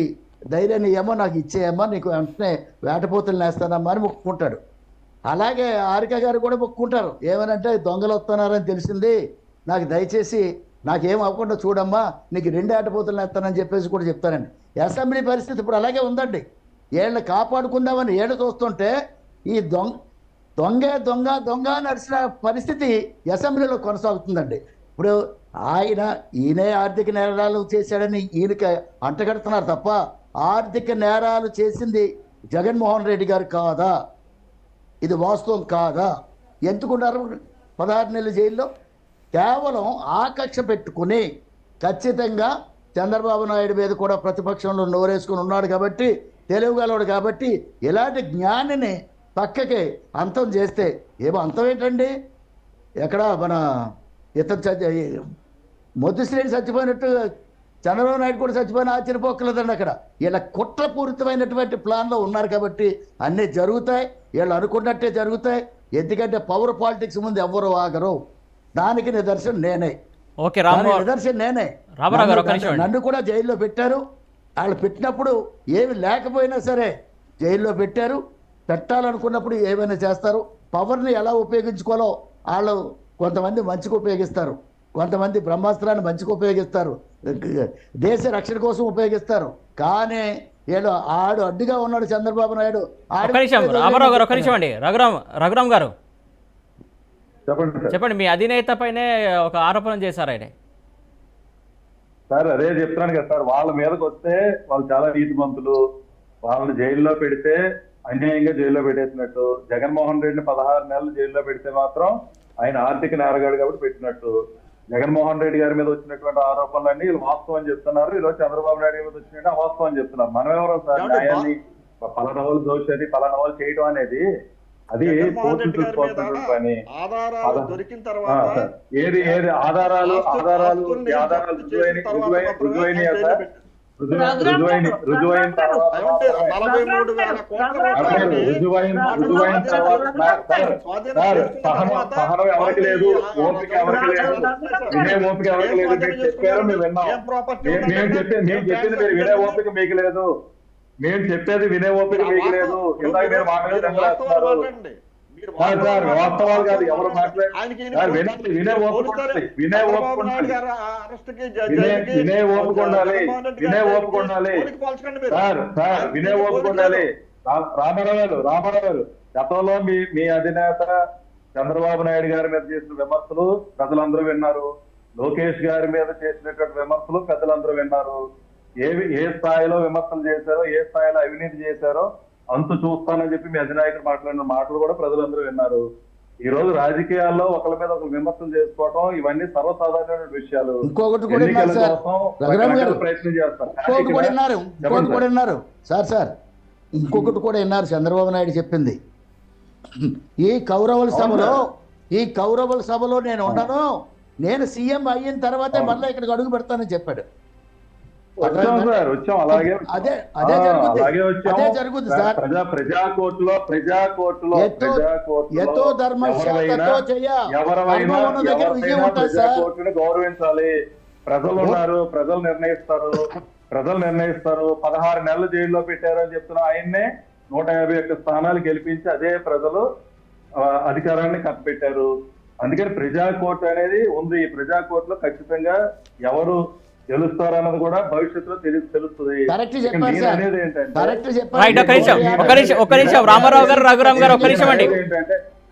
ధైర్యాన్ని ఏమో నాకు ఇచ్చేయమ్మా, నీకు వెంటనే వేటపోతులు నేస్తానమ్మా అని మొక్కుకుంటాడు. అలాగే హారిక గారు కూడా మొక్కుకుంటారు. ఏమనంటే, దొంగలు వస్తున్నారని తెలిసింది, నాకు దయచేసి నాకేం అవ్వకుండా చూడమ్మా, నీకు 2 ఆటపోతులు నేస్తానని చెప్పేసి కూడా చెప్తానండి. అసెంబ్లీ పరిస్థితి ఇప్పుడు అలాగే ఉందండి. వీళ్ళని కాపాడుకుందామని ఏళ్ళు చూస్తుంటే ఈ దొంగ నడిచిన పరిస్థితి అసెంబ్లీలో కొనసాగుతుందండి. ఇప్పుడు ఈయనే ఆర్థిక నేరాలు చేశాడని ఈయనకి అంటగడుతున్నారు తప్ప, ఆర్థిక నేరాలు చేసింది జగన్మోహన్ రెడ్డి గారు కాదా? ఇది వాస్తవం కాదా? ఎందుకున్నారు 16 నెలల జైల్లో? కేవలం ఆకక్ష పెట్టుకుని ఖచ్చితంగా చంద్రబాబు నాయుడు మీద కూడా ప్రతిపక్షంలో నోరేసుకుని ఉన్నాడు కాబట్టి, తెలుగుగలవాడు కాబట్టి, ఇలాంటి జ్ఞానిని పక్కకి అంతం చేస్తే ఏమో అంతం ఏంటండి? ఎక్కడ మన ఇతను మొద్దుశ్రేణి చచ్చిపోయినట్టు చంద్రబాబు నాయుడు కూడా చచ్చిపోయినా ఆశ్చర్యపోకలేదండి. అక్కడ వీళ్ళ కుట్రపూరితమైనటువంటి ప్లాన్లో ఉన్నారు కాబట్టి అన్నీ జరుగుతాయి, వీళ్ళు అనుకున్నట్టే జరుగుతాయి. ఎందుకంటే పవర్ పాలిటిక్స్ ముందు ఎవ్వరు ఆగరు. దానికి నిదర్శనం నేనే. ఓకే దానికి నిదర్శనం నేనే. రామారావు గారు ఒక్క నిమిషం. నన్ను కూడా జైల్లో పెట్టారు. వాళ్ళు పెట్టినప్పుడు ఏమి లేకపోయినా సరే జైల్లో పెట్టారు. పెట్టాలనుకున్నప్పుడు ఏమైనా చేస్తారు. పవర్ని ఎలా ఉపయోగించుకోవాలో వాళ్ళు కొంతమంది మంచిగా ఉపయోగిస్తారు, కొంతమంది బ్రహ్మాస్త్రాన్ని మంచిగా ఉపయోగిస్తారు, దేశ రక్షణ కోసం ఉపయోగిస్తారు. కానీ వీళ్ళు ఆడు అడ్డుగా ఉన్నాడు చంద్రబాబు నాయుడు. ఒక్క నిమిషం రామారావు గారు, ఒక్క నిమిషం అండి. రఘురామ్ గారు చెప్పండి సార్. చెప్పండి. మీ అధినేత పైనే ఒక ఆరోపణ చేశారు ఆయన. సార్ అదే చెప్తున్నాను కదా సార్, వాళ్ళ మీదకి వస్తే వాళ్ళు చాలా నీతిమంతులు, వాళ్ళని జైల్లో పెడితే అన్యాయంగా జైల్లో పెట్టేసినట్టు. జగన్మోహన్ రెడ్డిని 16 నెలలు జైల్లో పెడితే మాత్రం ఆయన ఆర్థిక నేరగాడు కాబట్టి పెట్టినట్టు. జగన్మోహన్ రెడ్డి గారి మీద వచ్చినటువంటి ఆరోపణలన్నీ వీళ్ళు వాస్తవం అని చెప్తున్నారు. ఈరోజు చంద్రబాబు నాయుడు మీద వచ్చినట్టు అవాస్తవం అని చెప్తున్నారు. మనం ఎవరో సార్ న్యాయాన్ని పలానవలు దోచేది పలానవలు చేయడం అనేది అది కోర్టు చూసుకోవాల్సిన పని. దొరికిన తర్వాత ఏది ఆధారాలు రుజువైన తర్వాత రుజువైన సహనం ఎవరికి లేదు, ఓపిక ఎవరికి లేదు, వినే ఓపిక ఎవరికి లేదు. మీరు చెప్పారు, మేము విన్నాం. మేము చెప్పింది మీరు వినే ఓపిక మీకు లేదు. మేము చెప్పేది వినే ఓపిక మీకు లేదు. ఇందాక మీరు మాట్లాడుతున్నారు సార్, వాస్తవాలు కాదు ఎవరు మాట్లాడారు. వినే ఓపిక ఉండాలి, వినే ఓపిక ఉండాలి, వినే ఓపిక ఉండాలి, వినే ఓపిక ఉండాలి సార్. వినే ఓపిక ఉండాలి. రామారావు గారు గతంలో మీ అధినేత చంద్రబాబు నాయుడు గారి మీద చేసిన విమర్శలు ప్రజలందరూ విన్నారు. లోకేష్ గారి మీద చేసినటువంటి విమర్శలు ప్రజలందరూ విన్నారు. ఏ స్థాయిలో విమర్శలు చేశారో, ఏ స్థాయిలో అవినీతి చేశారో అంత చూస్తానని చెప్పి మీ అధినాయకుడు మాట్లాడిన మాటలు కూడా ప్రజలందరూ విన్నారు. ఈ రోజు రాజకీయాల్లో ఒకరి మీద ఒకరు విమర్శలు చేసుకోవటం ఇవన్నీ సర్వసాధారణమైన విషయాలు. ఇంకొకటి కూడా ప్రయత్నం చేస్తారు. ఇంకొకటి కూడా విన్నారు చంద్రబాబు నాయుడు చెప్పింది. ఈ కౌరవుల సభలో నేను ఉండను, నేను సీఎం అయిన తర్వాతే మళ్ళీ ఇక్కడికి అడుగు పెడతానని చెప్పాడు. జరుగుతుంది సార్. గౌరవించాలి. ప్రజలు ఉన్నారు, ప్రజలు నిర్ణయిస్తారు. 16 నెలలు జైల్లో పెట్టారని చెప్తున్న ఆయన్నే 151 స్థానాలు గెలిపించి అదే ప్రజలు అధికారాన్ని కట్టబెట్టారు. అందుకని ప్రజా కోర్టు అనేది ఉంది. ఈ ప్రజా కోర్టులో ఖచ్చితంగా ఎవరు గెలుస్తారన్నది కూడా భవిష్యత్తులో తెలుస్తుంది. ఒక్క నిమిషం రామారావు గారు, రఘురామ్ గారు ఒక్క నిమిషం అండి.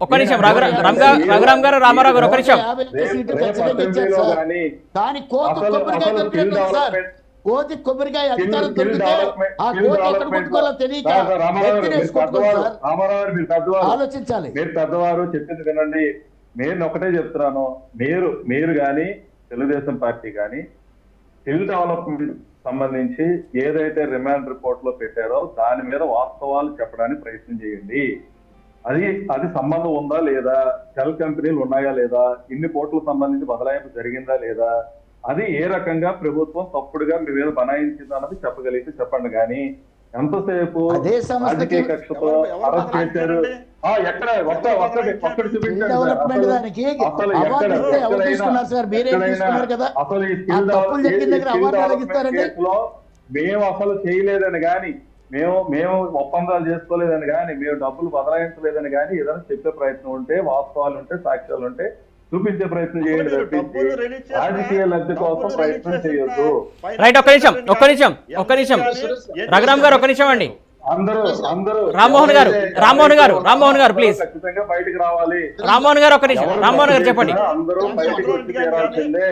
ఒక్క నిమిషం రఘురామ్ గారు, రామారావు గారు ఒక్క నిమిషం. కోతి కొబ్బరికాయ అధికారం దొరికితే ఆ కోతి ఎక్కడ కొట్టుకోవాలో తెలియక ఆలోచించాలి. మీరు పెద్దవారు చెప్పింది వినండి. నేను ఒకటే చెప్తున్నాను, మీరు కానీ తెలుగుదేశం పార్టీ కానీ స్కిల్ డెవలప్మెంట్ సంబంధించి ఏదైతే రిమాండ్ రిపోర్ట్ లో పెట్టారో దాని మీద వాస్తవాలు చెప్పడానికి ప్రయత్నం చేయండి. అది సంబంధం ఉందా లేదా, షెల్ కంపెనీలు ఉన్నాయా లేదా, ఇన్ని కోట్లకు సంబంధించి బదలాయింపు జరిగిందా లేదా, అది ఏ రకంగా ప్రభుత్వం తప్పుడుగా మీ మీద బనాయించిందా అన్నది చెప్పగలిగితే చెప్పండి. కానీ ఎంతసేపు రాజకీయ కక్షతో అరెస్ట్ చేశారు, ఎక్కడ ఒక్కటి చూపించారు అసలు ఈ స్కిల్ కేసులో మేము అసలు చేయలేదని కానీ, మేము ఒప్పందాలు చేసుకోలేదని కానీ, మేము డబ్బులు బదలాయించలేదని కానీ ఏదైనా చెప్పే ప్రయత్నం ఉంటే, వాస్తవాలు ఉంటే, సాక్ష్యాలు ఉంటే చూపించే ప్రయత్నం చేయండి తప్పించి రాజకీయ లబ్ధి కోసం ప్రయత్నం చేయొద్దు. రైట్, ఒక్క నిమిషం రఘురామ్ గారు ఒక్క నిమిషం అండి. అందరూ రామ్మోహన్ గారు ప్లీజ్ ఖచ్చితంగా బయటకు రావాలి. రామ్మోహన్ గారు ఒక్క నిమిషం. రామ్మోహన్ గారు చెప్పండి. అందరూ బయటకు వచ్చి తీరాల్సిందే.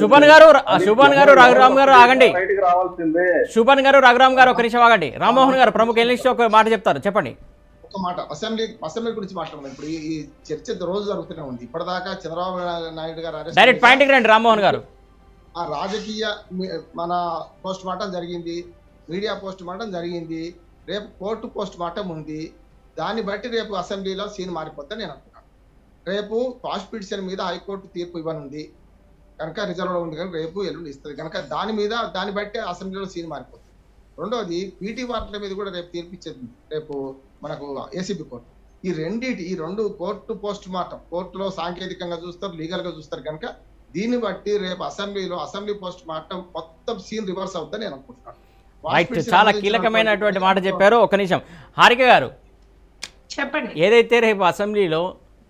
శుభన్ గారు రఘురామ్ గారు ఆగండి. బయటకు రావాల్సిందే. శుభన్ గారు, రఘురామ్ గారు ఒక నిమిషం ఆగండి. రామ్మోహన్ గారు ప్రముఖ ఎన్లిస్ట్ ఒక మాట చెప్తారు, చెప్పండి. ఒక మాట అసెంబ్లీ గురించి మాట్లాడదాం. ఇప్పుడు ఈ చర్చ రోజు జరుగుతూనే ఉంది. ఇప్పటిదాకా చంద్రబాబు నాయుడు గారు డైరెక్ట్ పాయింట్కి రండి రామ్మోహన్ గారు. ఆ రాజకీయ మన పోస్ట్ మార్టం జరిగింది, మీడియా పోస్ట్ మార్టం జరిగింది, రేపు కోర్టు పోస్ట్ మార్టం ఉంది. దాన్ని బట్టి రేపు అసెంబ్లీలో సీన్ మారిపోతే నేను అనుకున్నాను. రేపు కాన్స్టిట్యూషన్ మీద హైకోర్టు తీర్పు ఇవ్వనుంది. కనుక రిజర్వ్లో ఉంది కనుక రేపు ఎల్లుండి ఇస్తుంది కనుక దాన్ని బట్టే అసెంబ్లీలో సీన్ మారిపోతుంది. రెండోది పీటీ వార్తల మీద కూడా రేపు తీర్పిచ్చేది రేపు మనకు ఏసీబీ కోర్టు. ఈ రెండు కోర్టు పోస్ట్ మార్టం, కోర్టులో సాంకేతికంగా చూస్తారు, లీగల్ గా చూస్తారు కనుక దీన్ని బట్టి రేపు అసెంబ్లీ పోస్ట్ మార్టం మొత్తం సీన్ రివర్స్ అవుతుందని నేను అనుకుంటున్నాను. రైట్, చాలా కీలకమైనటువంటి మాట చెప్పారు. ఒక నిమిషం హారిక గారు చెప్పండి. ఏదైతే రేపు అసెంబ్లీలో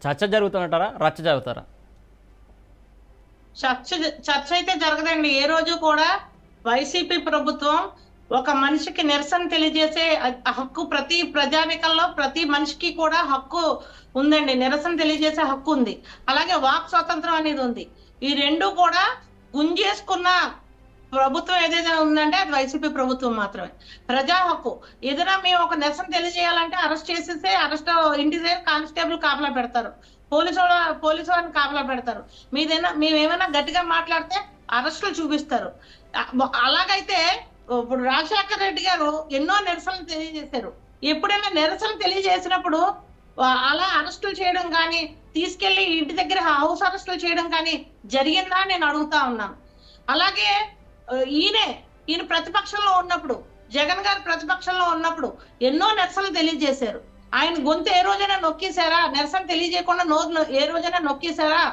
చర్చ జరుగుతుంటారా, రచ్చ జరుగుతారా? చర్చ అయితే జరగదండి. ఏ రోజు కూడా వైసీపీ ప్రభుత్వం ఒక మనిషికి నిరసన తెలియజేసే హక్కు ప్రతి ప్రజానికంలో ప్రతి మనిషికి కూడా హక్కు ఉందండి. నిరసన తెలియజేసే హక్కు ఉంది, అలాగే వాక్ స్వాతంత్రం అనేది ఉంది. ఈ రెండు కూడా గుంజేసుకున్న ప్రభుత్వం ఏదైతే ఉందంటే అది వైసీపీ ప్రభుత్వం మాత్రమే. ప్రజా హక్కు ఏదైనా మేము ఒక నిరసన తెలియజేయాలంటే అరెస్ట్ చేసేస్తే ఇంటి దగ్గర కానిస్టేబుల్ కాపలా పెడతారు, పోలీసు వారిని కాపలా పెడతారు. మేమేమైనా గట్టిగా మాట్లాడితే అరెస్టులు చూపిస్తారు. అలాగైతే ఇప్పుడు రాజశేఖర రెడ్డి గారు ఎన్నో నిరసనలు తెలియజేశారు. ఎప్పుడైనా నిరసన తెలియజేసినప్పుడు అలా అరెస్టులు చేయడం కానీ, తీసుకెళ్లి ఇంటి దగ్గర హౌస్ అరెస్టులు చేయడం కానీ జరిగిందా నేను అడుగుతా ఉన్నాను. అలాగే ఈయన ప్రతిపక్షంలో ఉన్నప్పుడు, జగన్ గారు ప్రతిపక్షంలో ఉన్నప్పుడు ఎన్నో నిరసనలు తెలియజేశారు. ఆయన గొంతు ఏ రోజైనా నొక్కేశారా? నిరసన తెలియజేయకుండా నోరు ఏ రోజైనా నొక్కేశారా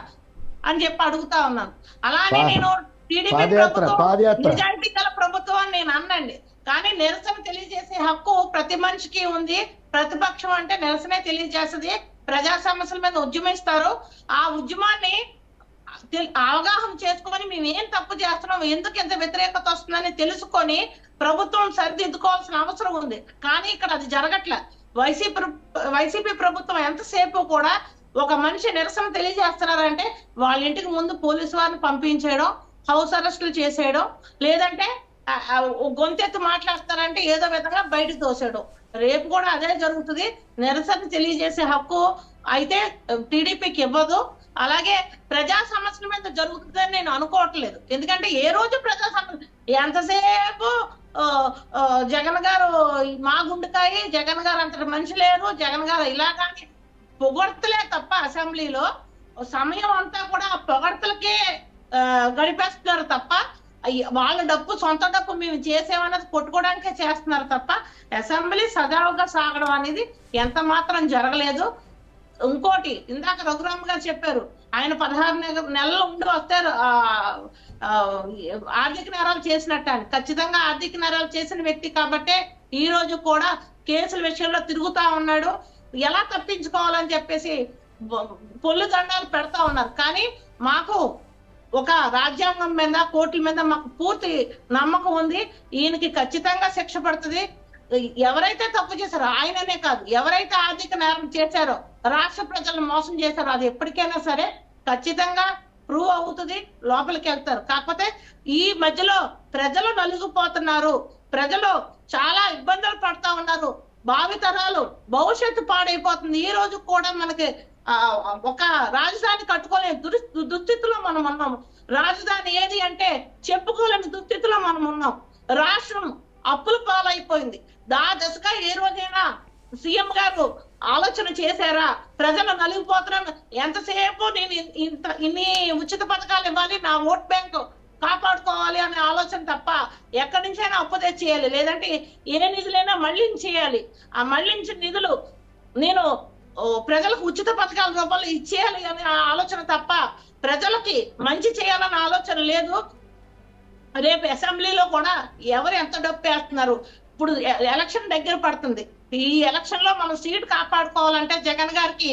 అని చెప్పి అడుగుతా ఉన్నాను. అలానే నేను టీడీపీ ప్రభుత్వం నిజాయితీ గల ప్రభుత్వం అని నేను అన్నండి, కానీ నిరసన తెలియజేసే హక్కు ప్రతి మనిషికి ఉంది. ప్రతిపక్షం అంటే నిరసనే తెలియజేస్తుంది, ప్రజా సమస్యల మీద ఉద్యమిస్తారు. ఆ ఉద్యమాన్ని అవగాహన చేసుకొని మేము ఏం తప్పు చేస్తున్నాం, ఎందుకు ఎంత వ్యతిరేకత వస్తుందని తెలుసుకొని ప్రభుత్వం సరిదిద్దుకోవాల్సిన అవసరం ఉంది. కానీ ఇక్కడ అది జరగట్లే. వైసీపీ ప్రభుత్వం ఎంతసేపు కూడా ఒక మనిషి నిరసన తెలియజేస్తున్నారంటే వాళ్ళ ఇంటికి ముందు పోలీసు వారిని పంపించేయడం, హౌస్ అరెస్టులు చేసేయడం, లేదంటే గొంతెత్తి మాట్లాడతారంటే ఏదో విధంగా బయటకు తోసేయడం. రేపు కూడా అదే జరుగుతుంది. నిరసన తెలియజేసే హక్కు అయితే టీడీపీకి ఇవ్వదు. అలాగే ప్రజా సమస్యల మీద జరుగుతుందని నేను అనుకోవట్లేదు. ఎందుకంటే ఏ రోజు ప్రజా సమస్య ఎంతసేపు జగన్ గారు మా గుండెకాయ, జగన్ గారు అంతటి మనిషి లేరు, జగన్ గారు ఇలాగాని పొగడ్తలే తప్ప అసెంబ్లీలో సమయం అంతా కూడా పొగడ్తలకే గడిపేస్తున్నారు తప్ప వాళ్ళ డబ్బు, సొంత డబ్బు మేము చేసేమన్నది కొట్టుకోవడానికే చేస్తున్నారు తప్ప అసెంబ్లీ సజావుగా సాగడం అనేది ఎంత మాత్రం జరగలేదు. ఇంకోటి ఇందాక రఘురామ్ గారు చెప్పారు, ఆయన 16 నెలలు ఉండి వస్తారు ఆర్థిక నేరాలు చేసినట్టు అని. ఖచ్చితంగా ఆర్థిక నేరాలు చేసిన వ్యక్తి కాబట్టే ఈ రోజు కూడా కేసుల విషయంలో తిరుగుతా ఉన్నాడు. ఎలా తప్పించుకోవాలని చెప్పేసి పొల్లు దండాలు పెడతా ఉన్నారు. కానీ మాకు ఒక రాజ్యాంగం మీద, కోర్టుల మీద మాకు పూర్తి నమ్మకం ఉంది. ఈయనకి ఖచ్చితంగా శిక్ష పడుతుంది. ఎవరైతే తప్పు చేశారో, ఆయననే కాదు, ఎవరైతే ఆర్థిక నేరం చేశారో, రాష్ట్ర ప్రజలను మోసం చేశారో, అది ఎప్పటికైనా సరే ఖచ్చితంగా ప్రూవ్ అవుతుంది, లోపలికి వెళ్తారు. కాకపోతే ఈ మధ్యలో ప్రజలు నలిగిపోతున్నారు, ప్రజలు చాలా ఇబ్బందులు పడతా ఉన్నారు, భావితరాలు భవిష్యత్తు పాడైపోతుంది. ఈ రోజు కూడా మనకి ఒక రాజధాని కట్టుకోలేని దుస్థితిలో మనం ఉన్నాం. రాజధాని ఏది అంటే చెప్పుకోలేని దుస్థితిలో మనం ఉన్నాం. రాష్ట్రం అప్పుల పాలైపోయింది. దశగా ఏ రోజైనా సీఎం గారు ఆలోచన చేశారా? ప్రజలు నలిగిపోతున్నాను, ఎంతసేపు నేను ఇన్ని ఉచిత పథకాలు ఇవ్వాలి, నా ఓట్ బ్యాంక్ కాపాడుకోవాలి అనే ఆలోచన తప్ప ఎక్కడి నుంచైనా అప్పు తెచ్చేయాలి, లేదంటే ఏ నిధులైనా మళ్లించేయాలి. ఆ మళ్లించిన నిధులు నేను ప్రజలకు ఉచిత పథకాల రూపంలో ఇచ్చేయాలి అనే ఆలోచన తప్ప ప్రజలకి మంచి చేయాలన్న ఆలోచన లేదు. రేపు అసెంబ్లీలో కూడా ఎవరు ఎంత డబ్బు వేస్తున్నారు, ఇప్పుడు ఎలక్షన్ దగ్గర పడుతుంది. ఈ ఎలక్షన్ లో మనం సీట్ కాపాడుకోవాలంటే జగన్ గారికి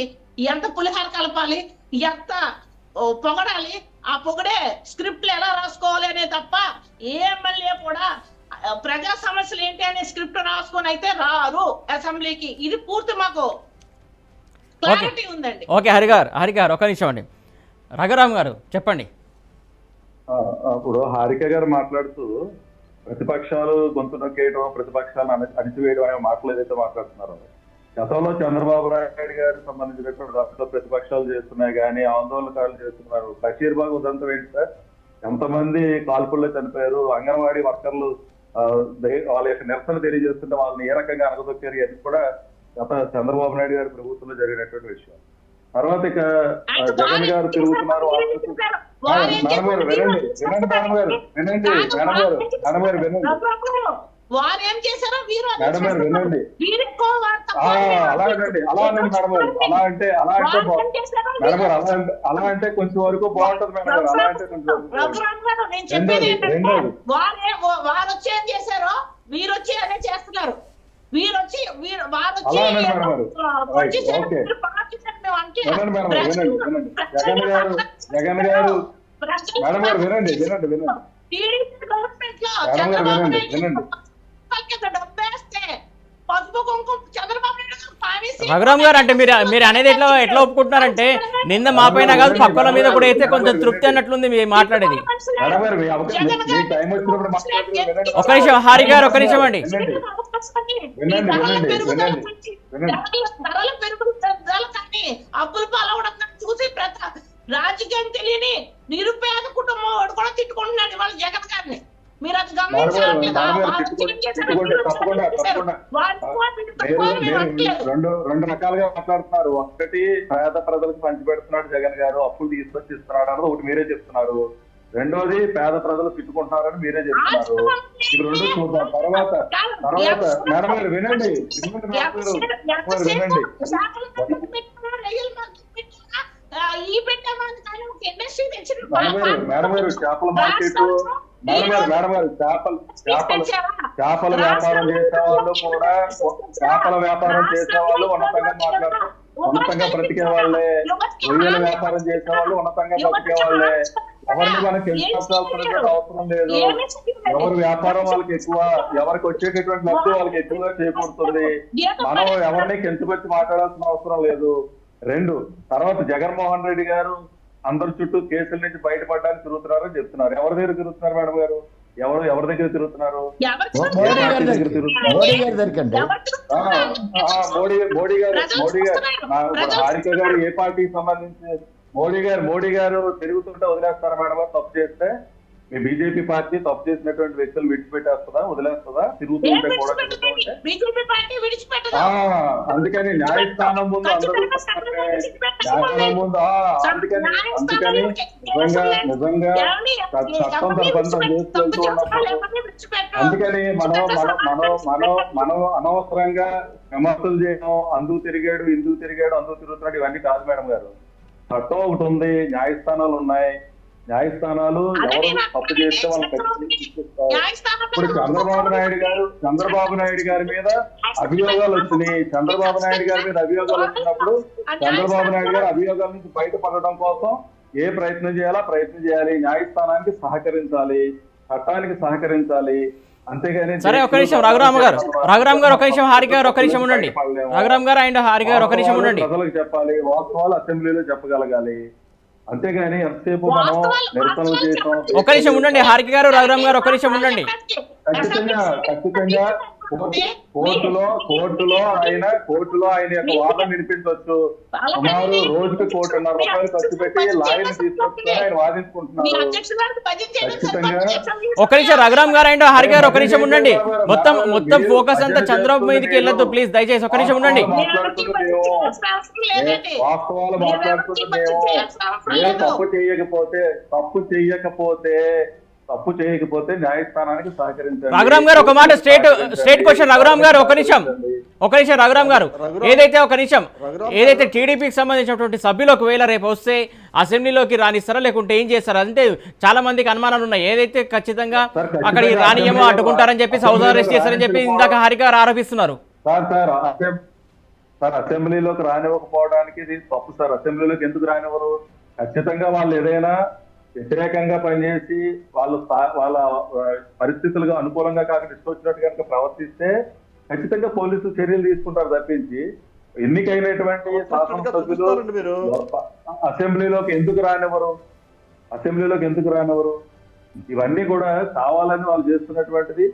ఎంత పులిహార కలపాలి, ఎంత పొగడాలి, ఆ పొగడే స్క్రిప్ట్లు ఎలా రాసుకోవాలి అనే తప్ప ఏ ఎమ్మెల్యే కూడా ప్రజా సమస్యలు ఏంటి అనే స్క్రిప్ట్ రాసుకొని అయితే రారు అసెంబ్లీకి. ఇది పూర్తి మాకు క్లారిటీ ఉందండి. ఓకే హరి గారు ఒక నిమిషం అండి. రఘురామ్ గారు చెప్పండి. ఇప్పుడు హారిక గారు మాట్లాడుతూ ప్రతిపక్షాలు గొంతు నొక్కేయడం, ప్రతిపక్షాలను అణిచివేయడం అనే మాటలు ఏదైతే మాట్లాడుతున్నారో, గతంలో చంద్రబాబు నాయుడు గారికి సంబంధించినటువంటి రాష్ట్ర ప్రతిపక్షాలు చేస్తున్నాయి కానీ ఆందోళనకారులు చేస్తున్నారు. బషీర్బాగ్ ఉదంతం ఏంటి సార్? ఎంతమంది కాల్పుల్లో చనిపోయారు, అంగన్వాడీ వర్కర్లు వాళ్ళ యొక్క నిరసన తెలియజేస్తుంటే వాళ్ళని ఏ రకంగా అనగదొక్కారు, అది కూడా గత చంద్రబాబు నాయుడు గారి ప్రభుత్వంలో జరిగినటువంటి విషయం. తర్వాత ఇక జగన్ గారు తిరుగుతున్నారు. మేడం గారు వినండి, వినండి మేడం గారు, వినండి మేడం గారు, మేడం గారు వినండి, వారు ఏం చేశారో వీరు మేడం గారు వినండి. అలాగండి, అలా అనండి మేడం గారు. అలా అంటే మేడం గారు, అలా అంటే కొంచెం వరకు బాగుంటది మేడం గారు. అలా అంటే కొంచెం రెండోది వారు వచ్చి ఏం చేశారో వీరు వచ్చి అదే చేస్తున్నారు. వీరు వచ్చి వారు అలా అనండి మేడం గారు. ఓకే వినండి మేడం గారు, వినండి వినండి. జగన్ గారు మేడం గారు వినండి, వినండి వినండి మేడం గారు, వినండి వినండి. రఘురామ్ గారు, అంటే మీరు అనేది ఎట్లా ఒప్పుకుంటున్నారంటే నింద మా పైన కాదు పక్కల మీద కూడా అయితే కొంచెం తృప్తి అన్నట్లుంది మీరు మాట్లాడేది. మేడం గారు మీ టైం వచ్చినప్పుడు మాట్లాడుతున్నారు. ఒక నిమిషం హారి గారు, ఒక నిమిషం అండి. వినండి వినండి వినండి వినండి. అప్పుల పాలవడం చూసి రాజకీయం తెలియని నిరుపేద కుటుంబం వాడు కూడా తిట్టుకుంటున్నాడు ఇవాళ జగన్ గారిని. మీరు అది రెండు రకాలుగా మాట్లాడుతున్నారు. ఒకటి పేద ప్రజలకు పంచిపెడుతున్నాడు జగన్ గారు, అప్పులు తీసుకొచ్చి ఇస్తున్నాడు అన్నది ఒకటి మీరే చెప్తున్నారు. రెండోది పేద ప్రజలు తిట్టుకుంటున్నారని మీరే చెప్తున్నారు. ఇది రెండు చూద్దాం. తర్వాత మేడం గారు వినండి, వినండి. మేడం గారు చేపల మార్కెట్, మేడం గారు చేపల వ్యాపారం చేసేవాళ్ళు కూడా, చేపల వ్యాపారం చేసేవాళ్ళు ఉన్నతంగా మాట్లాడుతూ ఉన్నతంగా బ్రతికే వాళ్ళే, రొయ్యల వ్యాపారం చేసేవాళ్ళు ఉన్నతంగా బ్రతికే వాళ్ళే. ఎవరిని మనకి ఎంచుకోవాల్సినటువంటి అవసరం లేదు. ఎవరి వ్యాపారం వాళ్ళకి ఎక్కువ, ఎవరికి వచ్చేటటువంటి లబ్ధి వాళ్ళకి ఎక్కువగా చేకూరుతుంది. మనం ఎవరిని కెంచుకొచ్చి మాట్లాడాల్సిన అవసరం లేదు. రెండు, తర్వాత జగన్మోహన్ రెడ్డి గారు అందరి చుట్టూ కేసుల నుంచి బయటపడడానికి తిరుగుతున్నారని చెప్తున్నారు. ఎవరి దగ్గర తిరుగుతున్నారు మేడం గారు? ఎవరి దగ్గర తిరుగుతున్నారు? మోడీ గారు హారిక గారు ఏ పార్టీకి సంబంధించి? మోడీ గారు తిరుగుతుంటే వదిలేస్తారా మేడం గారు? తప్పు చేస్తే మీ బీజేపీ పార్టీ తప్పు చేసినటువంటి వ్యక్తులు విడిచిపెట్టేస్తుందా, వదిలేస్తుందా? తిరుగుతుంటే కూడా అందుకని న్యాయస్థానం ముందు అందరూ న్యాయస్థానం ముందు అందుకని నిజంగా చట్టం తన బంధం చేసుకెళ్తూ ఉన్నప్పుడు అందుకని మనం అనవసరంగా విమర్శలు చేయడం, అందుకు తిరిగాడు, ఇందుకు తిరిగాడు, అందుకు తిరుగుతున్నాడు, ఇవన్నీ కాదు మేడం గారు. చట్టం ఒకటి ఉంది, న్యాయస్థానాలు ఉన్నాయి. న్యాయస్థానాలు ఎవరు తప్పు చేస్తే వాళ్ళకి ఇప్పుడు చంద్రబాబు నాయుడు గారి మీద అభియోగాలు వచ్చినాయి. చంద్రబాబు నాయుడు గారి మీద అభియోగాలు వచ్చినప్పుడు చంద్రబాబు నాయుడు గారు అభియోగాల నుంచి బయటపడడం కోసం ఏ ప్రయత్నం చేయాలో ప్రయత్నం చేయాలి. న్యాయస్థానానికి సహకరించాలి, చట్టానికి సహకరించాలి. అంతేగాని సరే, ఒక నిమిషం రఘురామ్ గారు ఒక నిమిషం, హారిక గారు ఒక నిమిషం ఉండండి. రఘురామ్ గారు అండ్ హారిక గారు ఒక నిమిషం ఉండండి. ప్రజలకు చెప్పాలి, వాస్తవాలు అసెంబ్లీలో చెప్పగలగాలి. అంతేగాని ఎంతసేపు మనం నిరసనలు చేసాం. ఒక నిమిషం ఉండండి హారిక గారు, రఘురామ్ గారు ఒక నిమిషం ఉండండి. ఖచ్చితంగా కోర్టులో ఆయన యొక్క వాదన వినిపించవచ్చు. సుమారు రోజుకి ₹1,50,000 ఖర్చు పెట్టి లాయర్ని తీసుకొచ్చి ఆయన వాదించుకుంటున్నారు. ఖచ్చితంగా ఒక నిమిషం రఘురామ్ గారు అండ్ హారిక గారు ఒక నిమిషం ఉండండి. మొత్తం ఫోకస్ అంతా చంద్రబాబు మీదకి వెళ్ళొద్దు ప్లీజ్, దయచేసి ఒక నిమిషం ఉండండి. వాస్తవాలు మాట్లాడుతున్నాము. తప్పు చేయకపోతే న్యాయస్థానానికి సహకరించాలి. రఘురామ్ గారు ఒక మాట స్ట్రేట్ క్వశ్చన్. రఘురామ్ గారు ఒక నిమిషం రఘురామ్ గారు, ఏదైతే టీడీపీకి సంబంధించినటువంటి సభ్యులు ఒకవేళ రేపు వస్తే అసెంబ్లీలోకి రానిస్తారా లేకుంటే ఏం చేస్తారా? అంటే చాలా మందికి అనుమానాలు ఉన్నాయి. ఏదైతే ఖచ్చితంగా అక్కడికి రానియేమో అడ్డుకుంటారని చెప్పి హౌస్ అరెస్ట్ చేస్తారని చెప్పి ఇందాక హారిక గారు ఆరోపిస్తున్నారు. సార్ అసెంబ్లీలోకి రానివ్వకపోవడానికి ఇది తప్పు సార్. అసెంబ్లీలోకి ఎందుకు రానివ్వరు? ఖచ్చితంగా వాళ్ళు ఏదైనా వ్యతిరేకంగా పనిచేసి వాళ్ళ పరిస్థితులుగా అనుకూలంగా కాకుండా ఇష్టం వచ్చినట్టు కనుక ప్రవర్తిస్తే ఖచ్చితంగా పోలీసులు చర్యలు తీసుకుంటారు తప్పించి ఎన్నికైనటువంటి శాసనసభ్యులు అసెంబ్లీలోకి ఎందుకు రానివ్వరు? ఇవన్నీ కూడా కావాలని వాళ్ళు చేస్తున్నటువంటిది.